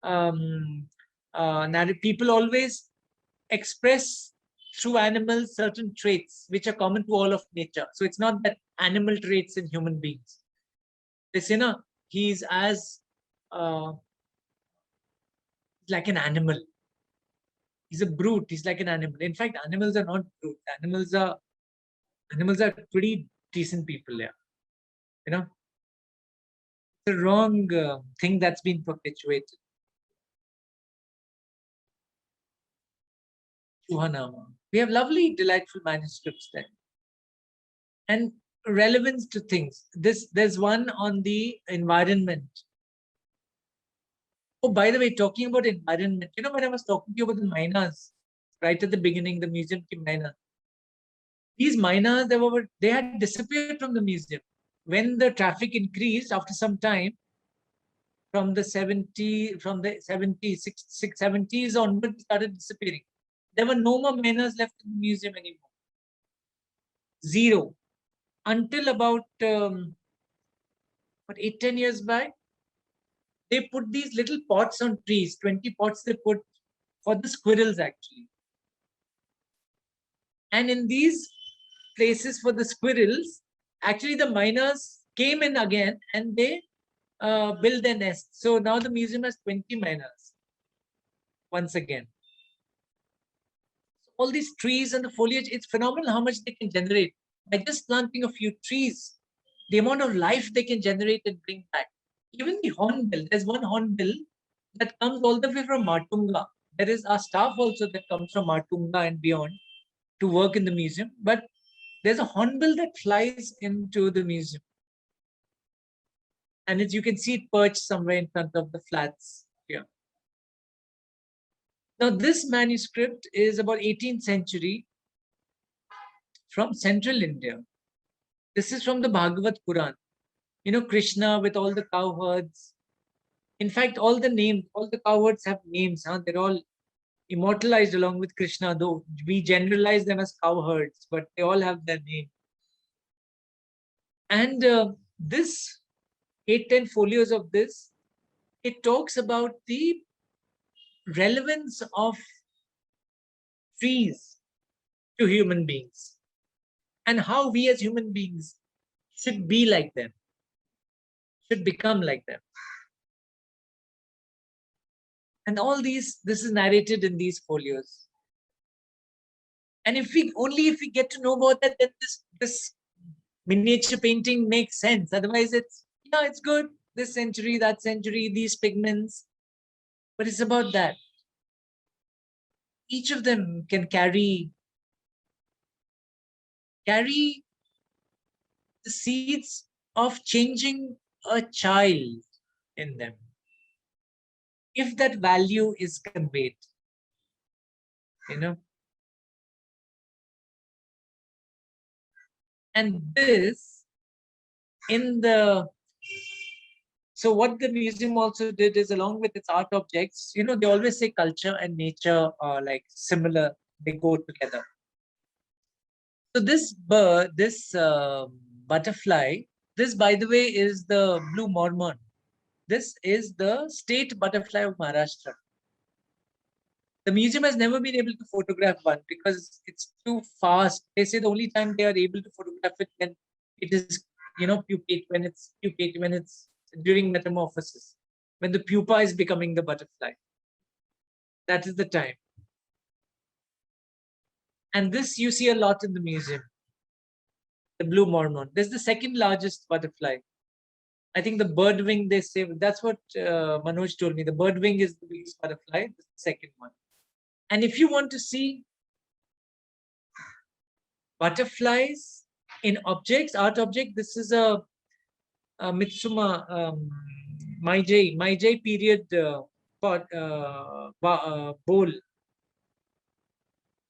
narrative. People always express through animals certain traits which are common to all of nature. So it's not that animal traits in human beings. They say, no, he's as like an animal. He's a brute. He's like an animal. In fact, animals are not brute. Animals are pretty decent people. Yeah, you know, the wrong thing that's been perpetuated. Chuhanama. We have lovely, delightful manuscripts there, and relevance to things. There's one on the environment. Oh, by the way, talking about environment, when I was talking to you about the miners right at the beginning, the museum ki miners. These miners, they had disappeared from the museum when the traffic increased after some time. From the 70s onward, started disappearing. There were no more miners left in the museum anymore. Zero. Until about 8-10 years back, they put these little pots on trees. 20 pots they put for the squirrels actually. And in these places for the squirrels, actually the miners came in again and they built their nest. So now the museum has 20 miners once again. All these trees and the foliage, it's phenomenal how much they can generate. By just planting a few trees, the amount of life they can generate and bring back. Even the hornbill, there's one hornbill that comes all the way from Matunga. There is our staff also that comes from Matunga and beyond to work in the museum. But there's a hornbill that flies into the museum. And you can see it perched somewhere in front of the flats here. Now, this manuscript is about 18th century from central India. This is from the Bhagavad Puran. Krishna with all the cowherds. In fact, all the cowherds have names. They're all immortalized along with Krishna, though we generalize them as cowherds, but they all have their name. And this 8-10 folios of this, it talks about the relevance of trees to human beings and how we as human beings should be like them, should become like them. And all this is narrated in these folios. And if we get to know about that, then this miniature painting makes sense. Otherwise, it's good. This century, that century, these pigments. But it's about that. Each of them can carry the seeds of changing a child in them, if that value is conveyed. And this so what the museum also did is, along with its art objects, they always say culture and nature are like similar, they go together. So this butterfly, this, by the way, is the blue mormon. This is the state butterfly of Maharashtra. The museum has never been able to photograph one because it's too fast. They say the only time they are able to photograph it when it is, pupate, when it's during metamorphosis, when the pupa is becoming the butterfly. That is the time. And this you see a lot in the museum. The blue mormon. This is the second largest butterfly. I think the bird wing, they say, that's what Manoj told me. The bird wing is the biggest butterfly, the second one. And if you want to see butterflies in objects, art object, this is a Mitsuma Meiji period bowl,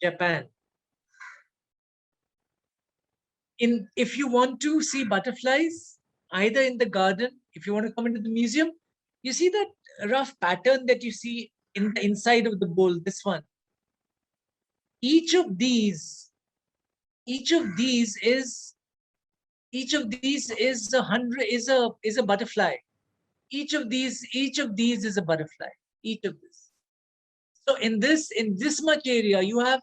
Japan. If you want to see butterflies, either in the garden, if you want to come into the museum, you see that rough pattern that you see in the inside of the bowl, this one. Each of these is a butterfly. Each of these is a butterfly. Each of this. So in this much area, you have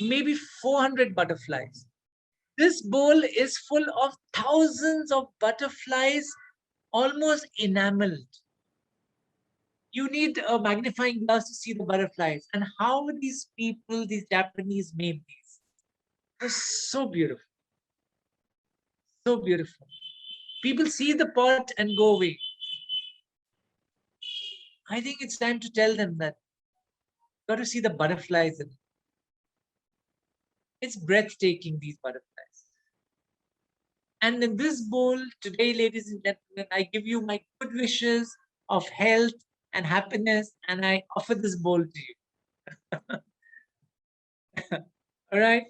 maybe 400 butterflies. This bowl is full of thousands of butterflies, almost enameled. you need a magnifying glass to see the butterflies. And how these people, these Japanese, made these. It was so beautiful. So beautiful. People see the pot and go away. I think it's time to tell them that got to see the butterflies in it. It's breathtaking, these butterflies. And in this bowl today, ladies and gentlemen, I give you my good wishes of health and happiness, and I offer this bowl to you. All right?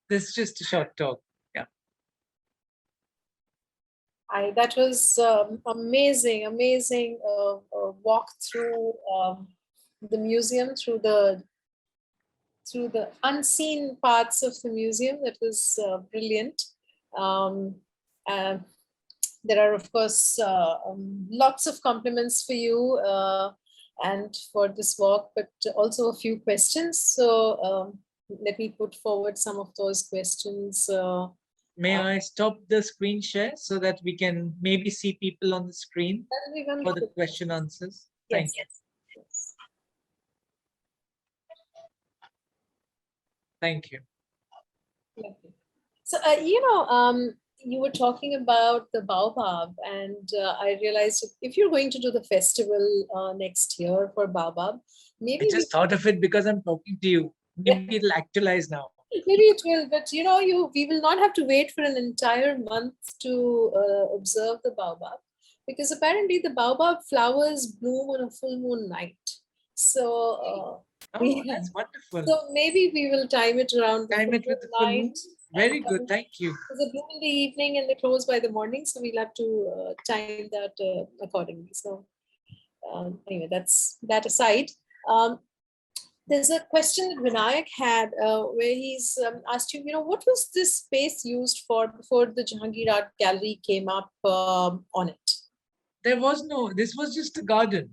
This is just a short talk. Yeah. That was amazing walk through the museum, through the unseen parts of the museum. That was brilliant. There are, of course, lots of compliments for you and for this walk, but also a few questions. So let me put forward some of those questions. May I stop the screen share so that we can maybe see people on the screen for the question answers? Thank you. Yes. Thank you. So, you were talking about the baobab, and I realized if you're going to do the festival next year for baobab, maybe I just thought of it because I'm talking to you. Maybe it'll actualize now. Maybe it will, but we will not have to wait for an entire month to observe the baobab, because apparently the baobab flowers bloom on a full moon night. So that's wonderful. So maybe we will time it around the time it with the full moon. Very good, thank you. They bloom in the evening and they close by the morning, so we'll have to time that accordingly. So anyway, that's that aside. There's a question that Vinayak had where he's asked you, what was this space used for before the Jahangir Art Gallery came up on it? There was no, this was just a garden.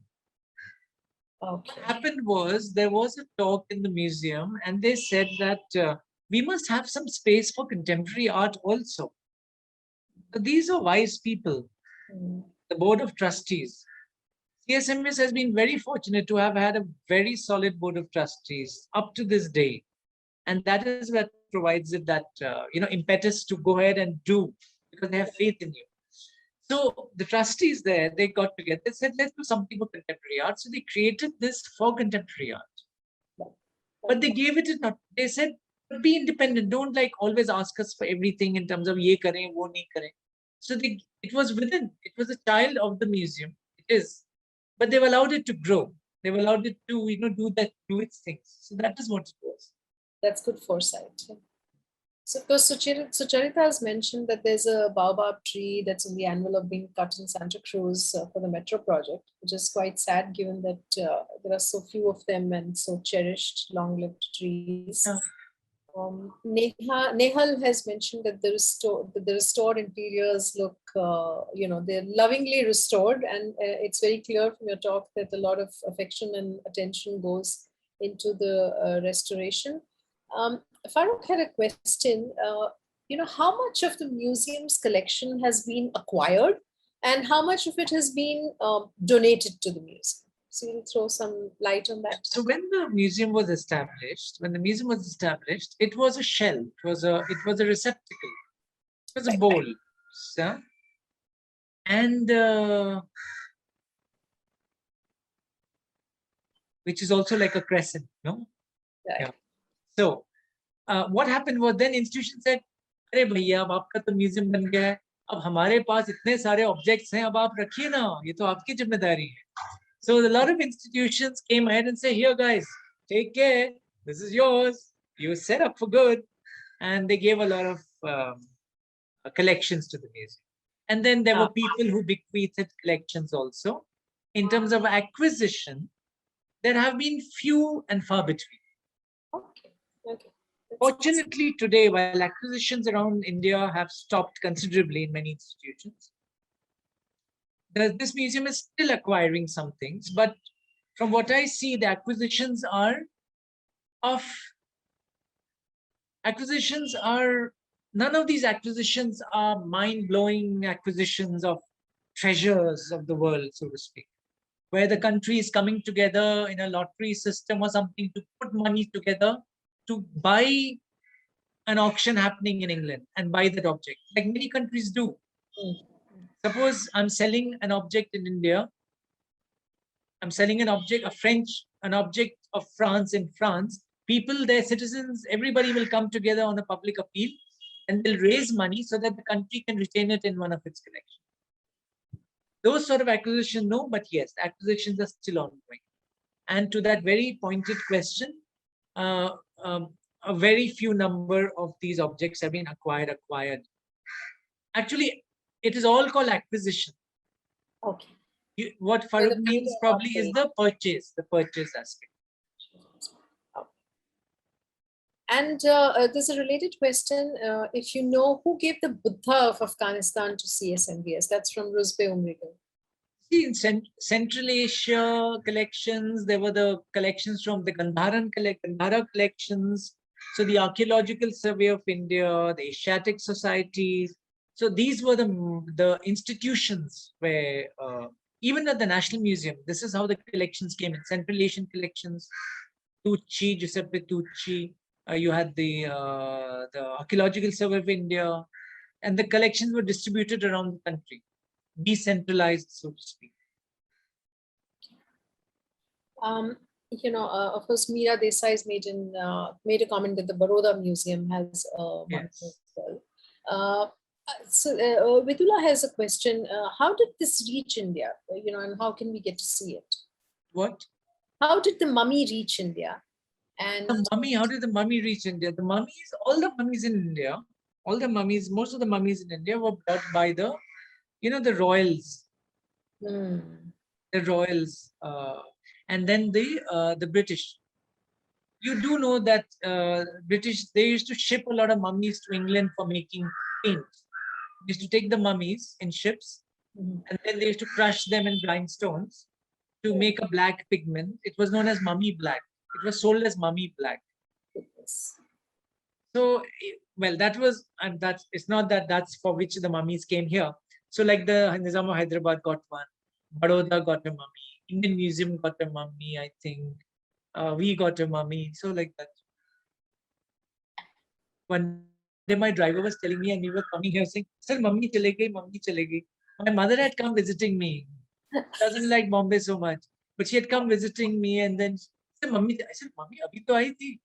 Okay. What happened was, there was a talk in the museum and they said that we must have some space for contemporary art also. So these are wise people, the board of trustees. CSMVS has been very fortunate to have had a very solid board of trustees up to this day. And that is what provides it that, impetus to go ahead and do, because they have faith in you. So the trustees there, they got together, they said, let's do something for contemporary art. So they created this for contemporary art. But they gave it not, they said, be independent. Don't always ask us for everything in terms of ye kare, wo nahi kare. So it was within, it was a child of the museum. It is. But they've allowed it to grow. They've allowed it to, do its things. So that is what it was. That's good foresight. So, because Sucharita has mentioned that there's a baobab tree that's in the envelope being cut in Santa Cruz for the metro project, which is quite sad given that there are so few of them and so cherished, long-lived trees. Yeah. Nehal has mentioned that the restored interiors look, they're lovingly restored, and it's very clear from your talk that a lot of affection and attention goes into the restoration. Farooq had a question. How much of the museum's collection has been acquired, and how much of it has been donated to the museum? So you'll throw some light on that. So when the museum was established, it was a shell. It was a receptacle. It was a bowl. So, and which is also like a crescent, no? Right. Yeah. So what happened was, then institution said, अरे भैया अब आपका तो museum बन गया है, अब हमारे पास इतने सारे ऑब्जेक्ट्स हैं, अब आप रखिए ना, ये तो आपकी जिम्मेदारी है. So a lot of institutions came ahead and say, here guys, take care, this is yours, you set up for good. And they gave a lot of collections to the museum. And then there were people who bequeathed collections also. In terms of acquisition, there have been few and far between. Okay. Fortunately, today, while acquisitions around India have stopped considerably in many institutions, this museum is still acquiring some things. But from what I see, the acquisitions are none of these acquisitions are mind-blowing acquisitions of treasures of the world, so to speak, where the country is coming together in a lottery system or something to put money together to buy an auction happening in England and buy that object, like many countries do. Suppose I'm selling an object in India. I'm selling an object, an object of France in France. People, their citizens, everybody will come together on a public appeal and they'll raise money so that the country can retain it in one of its collections. Those sort of acquisitions, no, but yes, acquisitions are still ongoing. And to that very pointed question, a very few number of these objects have been acquired. Actually, it is all called acquisition. Okay. What Farooq means probably is the purchase aspect. And there's a related question. If you know who gave the Buddha of Afghanistan to CSMVS, that's from Rusbe Umrigal. See, in Central Asia collections, there were the collections from the Gandhara collections. So the Archaeological Survey of India, the Asiatic societies. So these were the institutions where, even at the National Museum, this is how the collections came in. Central Asian collections, Tucci, Giuseppe Tucci. You had the Archaeological Survey of India, and the collections were distributed around the country, decentralized, so to speak. Of course, Meera Desai's made a comment that the Baroda Museum has one as well. So Vidula has a question. How did this reach India? And how can we get to see it? What? How did the mummy reach India? And the mummy, how did the mummy reach India? The mummies, all the mummies in India, most of the mummies in India were brought by the royals. The royals, and then the British. You do know that British, they used to ship a lot of mummies to England for making paint. They used to take the mummies in ships, and then they used to crush them in grindstones to make a black pigment. It was known as mummy black. It was sold as mummy black. So, well, it's not that's for which the mummies came here. So like the Nizam of Hyderabad got one, Baroda got a mummy, Indian Museum got a mummy, I think. We got a mummy. So like that. One day my driver was telling me, and we were coming here saying, "Sir, mummy chale gayi, mummy chale gayi." My mother had come visiting me. Doesn't like Bombay so much, but she had come visiting me, and then she said, "Mummy," I said, "Mummy, abhi to aayi thi."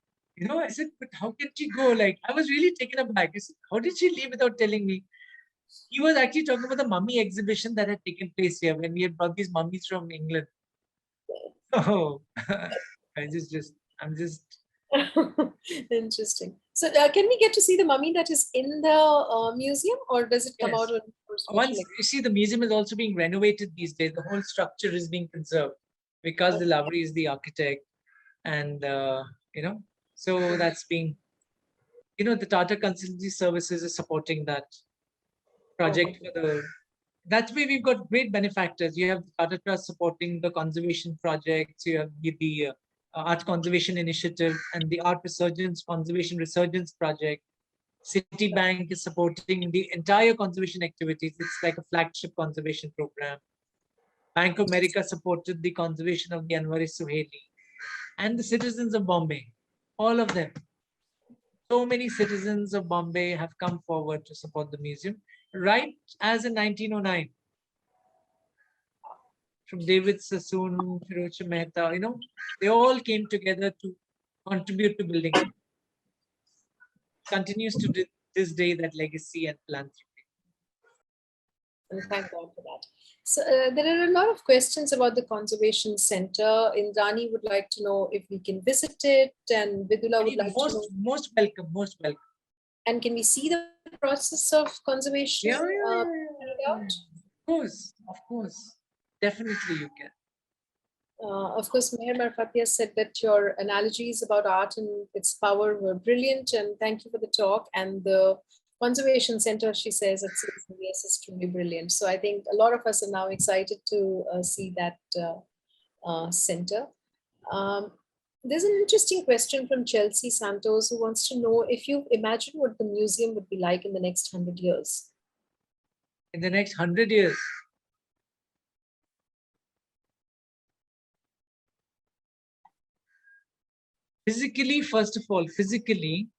I said, "But how can she go?" Like, I was really taken aback. I said, "How did she leave without telling me?" He was actually talking about the mummy exhibition that had taken place here when we had brought these mummies from England. Oh, I'm just. Interesting. So can we get to see the mummy that is in the museum, or does it come out? Once you see, the museum is also being renovated these days. The whole structure is being conserved because the Lavri is the architect, and so that's being, the Tata Consultancy Services is supporting that project for the. That's where we've got great benefactors. You have the Tata Trust supporting the conservation projects. You have the Art Conservation Initiative and the Art Conservation Resurgence Project. Citibank is supporting the entire conservation activities. It's like a flagship conservation program. Bank of America supported the conservation of the Anwar Suhaili and the citizens of Bombay. All of them. So many citizens of Bombay have come forward to support the museum, right as in 1909. From David Sassoon, Firoz Mehta, they all came together to contribute to building it. Continues to this day that legacy and philanthropy. And thank God for that. So there are a lot of questions about the conservation center. Indrani would like to know if we can visit it, and Vidula would like to know. Most welcome, most welcome. And can we see the process of conservation? Of course. Definitely you can. Of course, Mayor Marfatia said that your analogies about art and its power were brilliant, and thank you for the talk. And the Conservation Center, she says, at CSMVS is truly brilliant. So I think a lot of us are now excited to see that center. There's an interesting question from Chelsea Santos, who wants to know if you imagine what the museum would be like in the next 100 years. In the next 100 years. Physically, first of all, physically,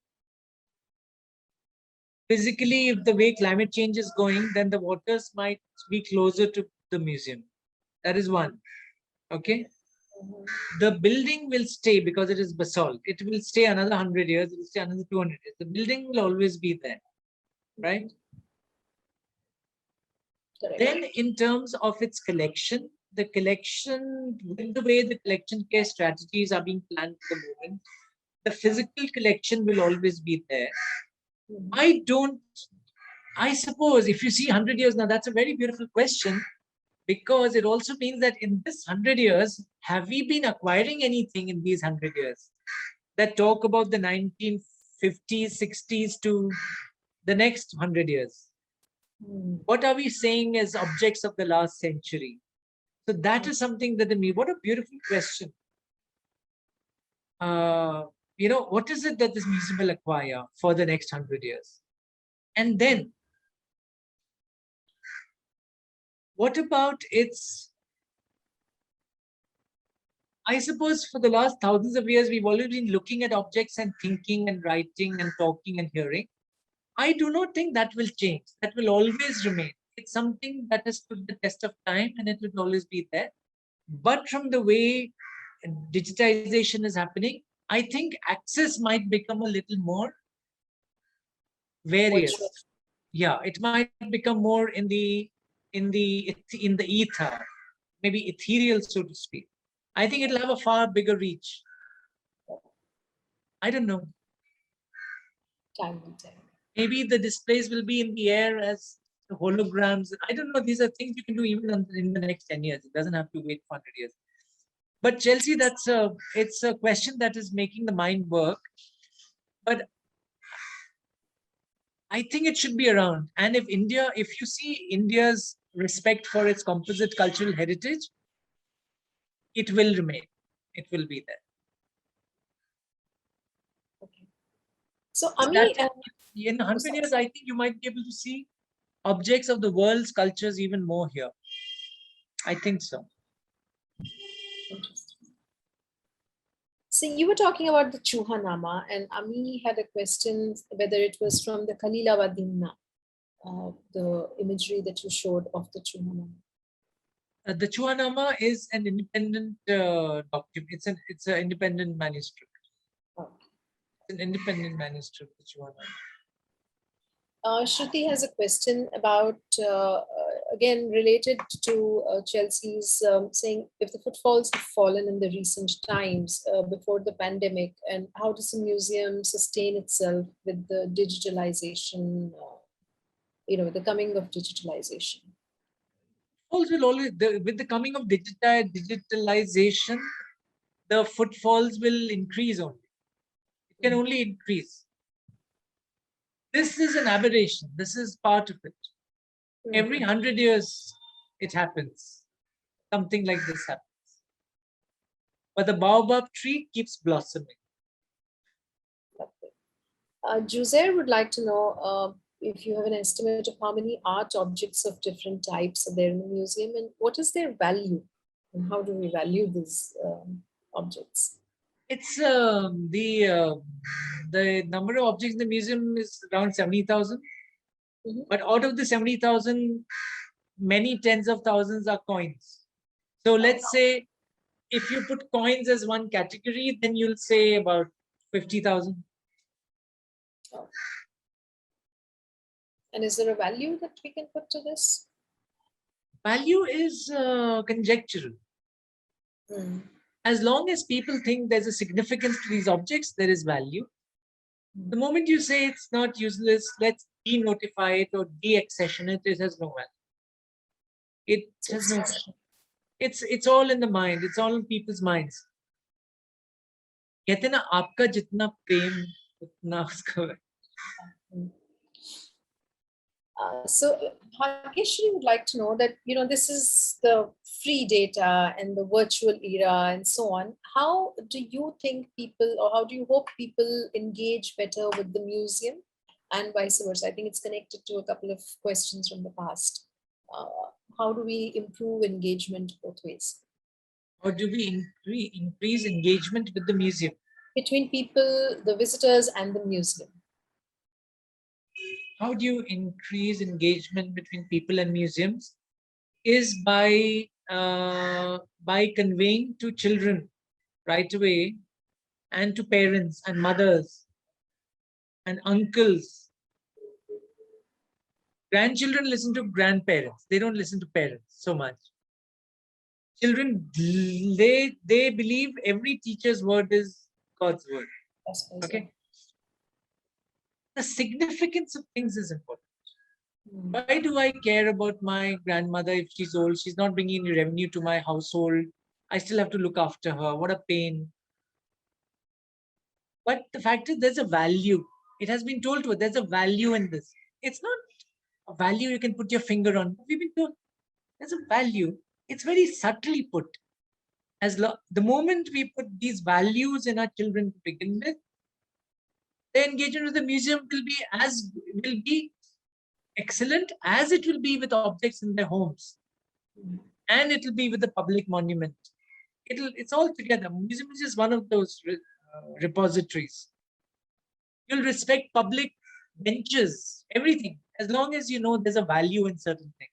if the way climate change is going, then the waters might be closer to the museum. That is one. Okay. The building will stay because it is basalt. It will stay another 100 years. It will stay another 200 years. The building will always be there. Right. Correct. Then in terms of its collection, the collection, with the way the collection care strategies are being planned at the moment, the physical collection will always be there. I suppose if you see 100 years now, that's a very beautiful question, because it also means that in this 100 years, have we been acquiring anything in these 100 years that talk about the 1950s, 60s to the next 100 years? What are we saying as objects of the last century? So that is something that what a beautiful question. What is it that this museum will acquire for the next 100 years? And then, what about its, I suppose for the last thousands of years, we've already been looking at objects and thinking and writing and talking and hearing. I do not think that will change. That will always remain. It's something that has stood the test of time and it will always be there. But from the way digitization is happening, I think access might become a little more various. Yeah, it might become more in the ether, maybe ethereal, so to speak. I think it'll have a far bigger reach. I don't know. Time will tell. Maybe the displays will be in the air as holograms. I don't know. These are things you can do even in the next 10 years. It doesn't have to wait for 100 years. But Chelsea, it's a question that is making the mind work. But I think it should be around. And if you see India's respect for its composite cultural heritage, it will remain. It will be there. Okay. So, Ami, in 100 years, I think you might be able to see objects of the world's cultures even more here. I think so. Interesting. So you were talking about the Chuhanama, and Ami had a question whether it was from the Kalilawadinna, the imagery that you showed of the Chuhanama. The Chuhanama is an independent document. It's an independent manuscript. Okay. It's an independent manuscript, the Chuhanama. Shruti has a question about, again, related to Chelsea's saying if the footfalls have fallen in the recent times before the pandemic, and how does the museum sustain itself with the digitalization, with the coming of digitalization? Will always, with the coming of digitalization, the footfalls will increase only. It can only increase. This is an aberration. This is part of it. Every 100 years, it happens. Something like this happens. But the baobab tree keeps blossoming. Juzair would like to know if you have an estimate of how many art objects of different types are there in the museum, and what is their value, and how do we value these objects? It's the number of objects in the museum is around 70,000. But out of the 70,000, many tens of thousands are coins. So let's say if you put coins as one category, then you'll say about 50,000. And is there a value that we can put to this? Value is conjectural. As long as people think there's a significance to these objects, there is value. The moment you say it's not useless, let's de-notify it or de-accession it, it has no value. It has no value. It's all in the mind. It's all in people's minds. कहते ना आपका जितना प्रेम उतना उसका So Bhagyashree would like to know that, this is the free data and the virtual era and so on. How do you think people, or how do you hope people engage better with the museum and vice versa? I think it's connected to a couple of questions from the past. How do we improve engagement both ways? How do we increase engagement with the museum? Between people, the visitors and the museum. How do you increase engagement between people and museums? Is by conveying to children right away, and to parents and mothers and uncles. Grandchildren listen to grandparents. They don't listen to parents so much. Children, they believe every teacher's word is God's word. Okay. The significance of things is important. Why do I care about my grandmother if she's old? She's not bringing any revenue to my household. I still have to look after her. What a pain. But the fact is, there's a value. It has been told to us, there's a value in this. It's not a value you can put your finger on. We've been told there's a value. It's very subtly put. The moment we put these values in our children to begin with, the engagement with the museum will be excellent as it will be with objects in their homes, and it will be with the public monument. It's all together. Museum is just one of those repositories. You'll respect public benches, everything, as long as you know there's a value in certain things.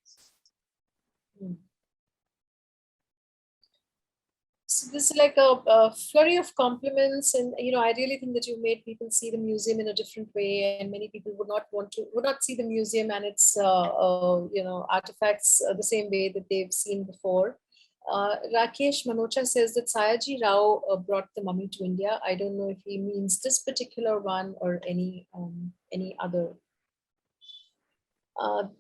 So this is like a flurry of compliments, and I really think that you made people see the museum in a different way, and many people would not see the museum and its artifacts the same way that they've seen before. Rakesh Manocha says that Sayaji Rao brought the mummy to India. I don't know if he means this particular one or any other.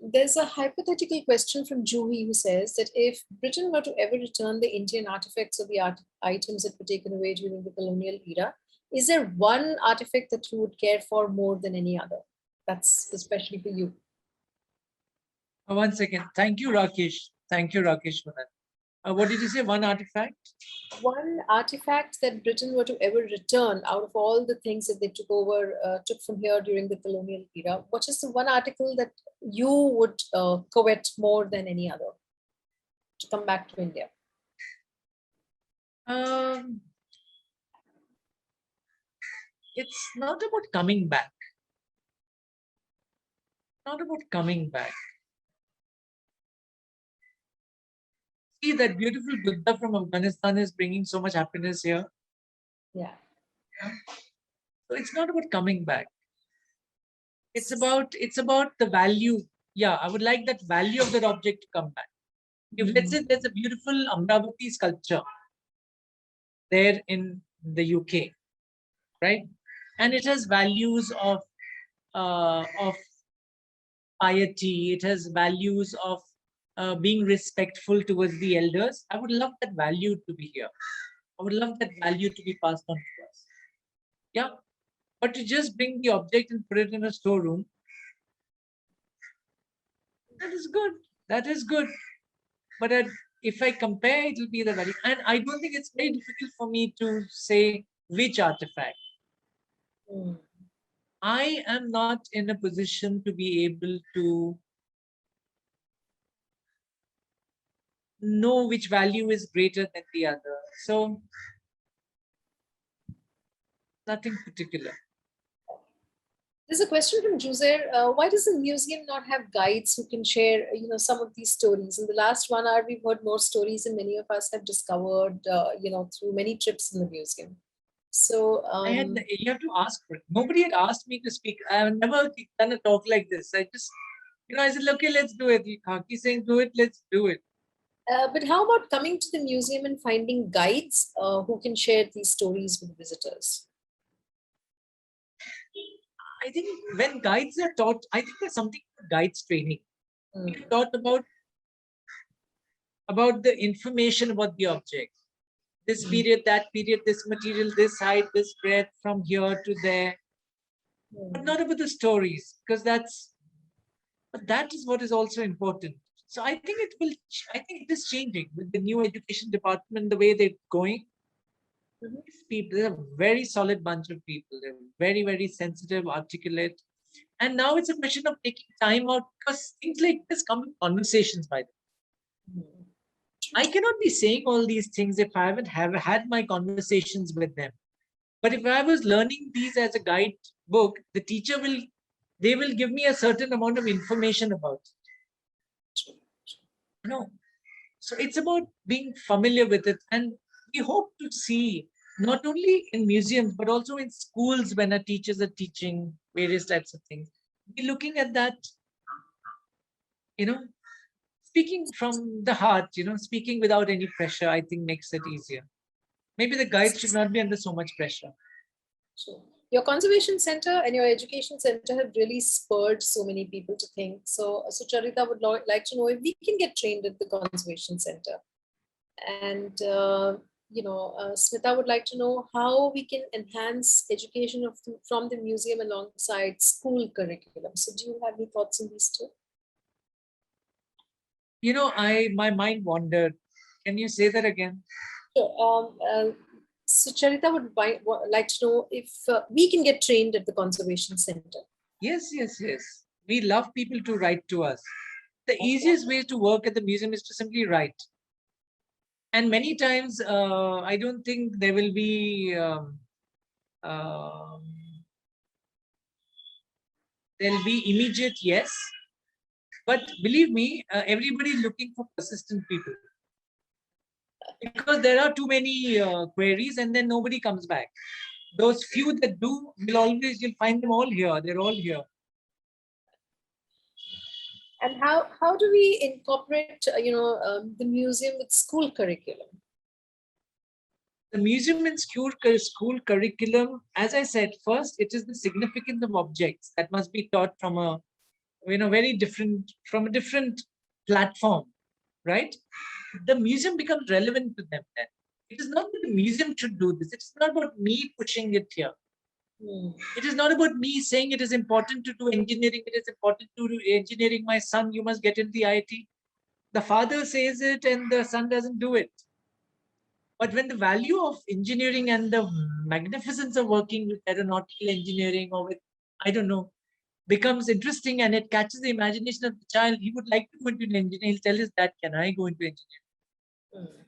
There's a hypothetical question from Juhi who says that if Britain were to ever return the Indian artifacts or the items that were taken away during the colonial era, is there one artifact that you would care for more than any other? That's especially for you. One second. Thank you, Rakesh. Thank you, Rakesh, for that. What did you say? One artifact? One artifact that Britain were to ever return out of all the things that they took from here during the colonial era. What is the one article that you would covet more than any other to come back to India? It's not about coming back. Not about coming back. See, that beautiful Buddha from Afghanistan is bringing so much happiness here. Yeah. So it's not about coming back. It's about the value. Yeah, I would like that value of that object to come back. If let's say there's a beautiful Amravati sculpture there in the UK, right? And it has values of piety. It has values of being respectful towards the elders. I would love that value to be here. I would love that value to be passed on to us. Yeah. But to just bring the object and put it in a storeroom, that is good. That is good. But if I compare, it will be the value. And I don't think it's very difficult for me to say which artifact. I am not in a position to be able to know which value is greater than the other. So, nothing particular. There's a question from Juzair. Why does the museum not have guides who can share, some of these stories? In the last 1 hour, we've heard more stories, and many of us have discovered, through many trips in the museum. So you have to ask for it. Nobody had asked me to speak. I have never done a talk like this. I just, I said, okay, let's do it. Khaki saying, do it, let's do it. But how about coming to the museum and finding guides who can share these stories with visitors? I think when guides are taught, I think there's something for guides training. You're taught about the information about the object. This period, that period, this material, this height, this breadth, from here to there. But not about the stories, because that's But that is what is also important. So I think it will, I think it is changing with the new education department, the way they're going. These people, they're a very solid bunch of people. They're very, very sensitive, articulate. And now it's a question of taking time out, because things like this come in conversations by them. I cannot be saying all these things if I haven't had my conversations with them. But if I was learning these as a guide book, the teacher they will give me a certain amount of information about it. So it's about being familiar with it. And we hope to see not only in museums, but also in schools when our teachers are teaching various types of things. Be looking at that, speaking from the heart, speaking without any pressure, I think makes it easier. Maybe the guides should not be under so much pressure. So your conservation center and your education center have really spurred so many people to think. So Charita would like to know if we can get trained at the conservation center. And, Smita would like to know how we can enhance education from the museum alongside school curriculum. So do you have any thoughts on these two? My mind wandered. Can you say that again? Sure. So Charita would like to know if we can get trained at the conservation center. Yes. We love people to write to us. The easiest way to work at the museum is to simply write. And many times, I don't think there will be, there'll be immediate yes. But believe me, everybody is looking for persistent people. Because there are too many queries and then nobody comes back. Those few that do, you'll find them all here. They're all here. And how do we incorporate, the museum with school curriculum? The museum and school curriculum, as I said, first, it is the significance of objects that must be taught from a different platform, right? The museum becomes relevant to them then. It is not that the museum should do this. It's not about me pushing it here. It is not about me saying it is important to do engineering. It is important to do engineering. My son, you must get into the IIT. The father says it and the son doesn't do it. But when the value of engineering and the magnificence of working with aeronautical engineering or with, I don't know, becomes interesting and it catches the imagination of the child, he would like to go into engineering. He'll tell his dad, can I go into engineering?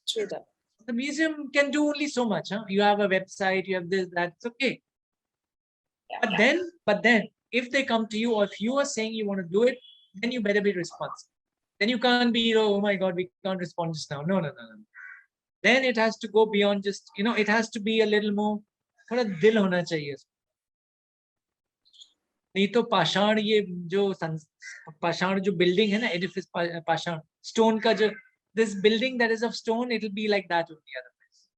True that. The museum can do only so much. You have a website, you have this, that's okay. Yeah, but then, if they come to you or if you are saying you want to do it, then you better be responsible. Then you can't be, oh my God, we can't respond just now. No. Then it has to go beyond just, it has to be a little more, थोड़ा दिल होना चाहिए. नहीं तो पाषाण ये जो पाषाण जो building है ना, edifice पाषाण stone का जो, this building that is of stone, it will be like that only otherwise.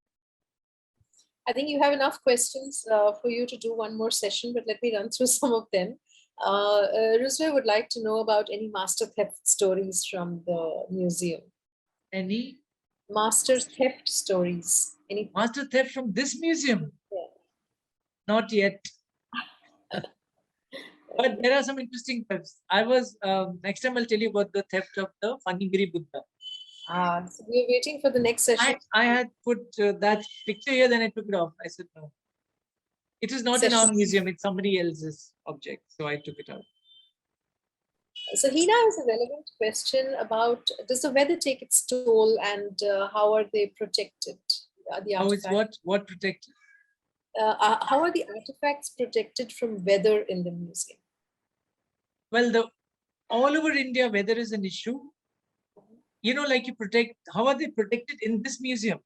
I think you have enough questions for you to do one more session, but let me run through some of them. Ruswe would like to know about any master theft stories from the museum. Any? Master theft stories. Any master theft from this museum? Yeah. Not yet. But there are some interesting thefts. I was, next time I'll tell you about the theft of the Fanigiri Buddha. So we're waiting for the next session. I had put that picture here, then I took it off. I said, no. It is not in our museum, it's somebody else's object. So I took it out. So Hina has a relevant question about, does the weather take its toll and how are they protected? How is what protected? How are the artifacts protected from weather in the museum? Well, all over India, weather is an issue. Like you protect, how are they protected in this museum?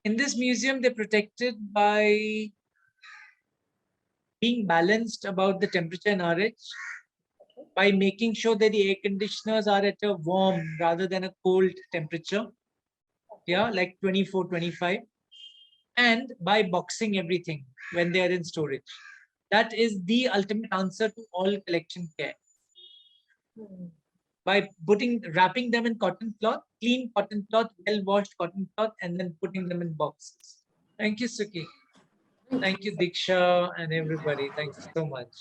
In this museum, they're protected by being balanced about the temperature in RH, by making sure that the air conditioners are at a warm rather than a cold temperature. Yeah, like 24, 25. And by boxing everything when they are in storage. That is the ultimate answer to all collection care. By wrapping them in cotton cloth, clean cotton cloth, well-washed cotton cloth, and then putting them in boxes. Thank you, Suki. Thank you, Diksha, and everybody. Thank you so much.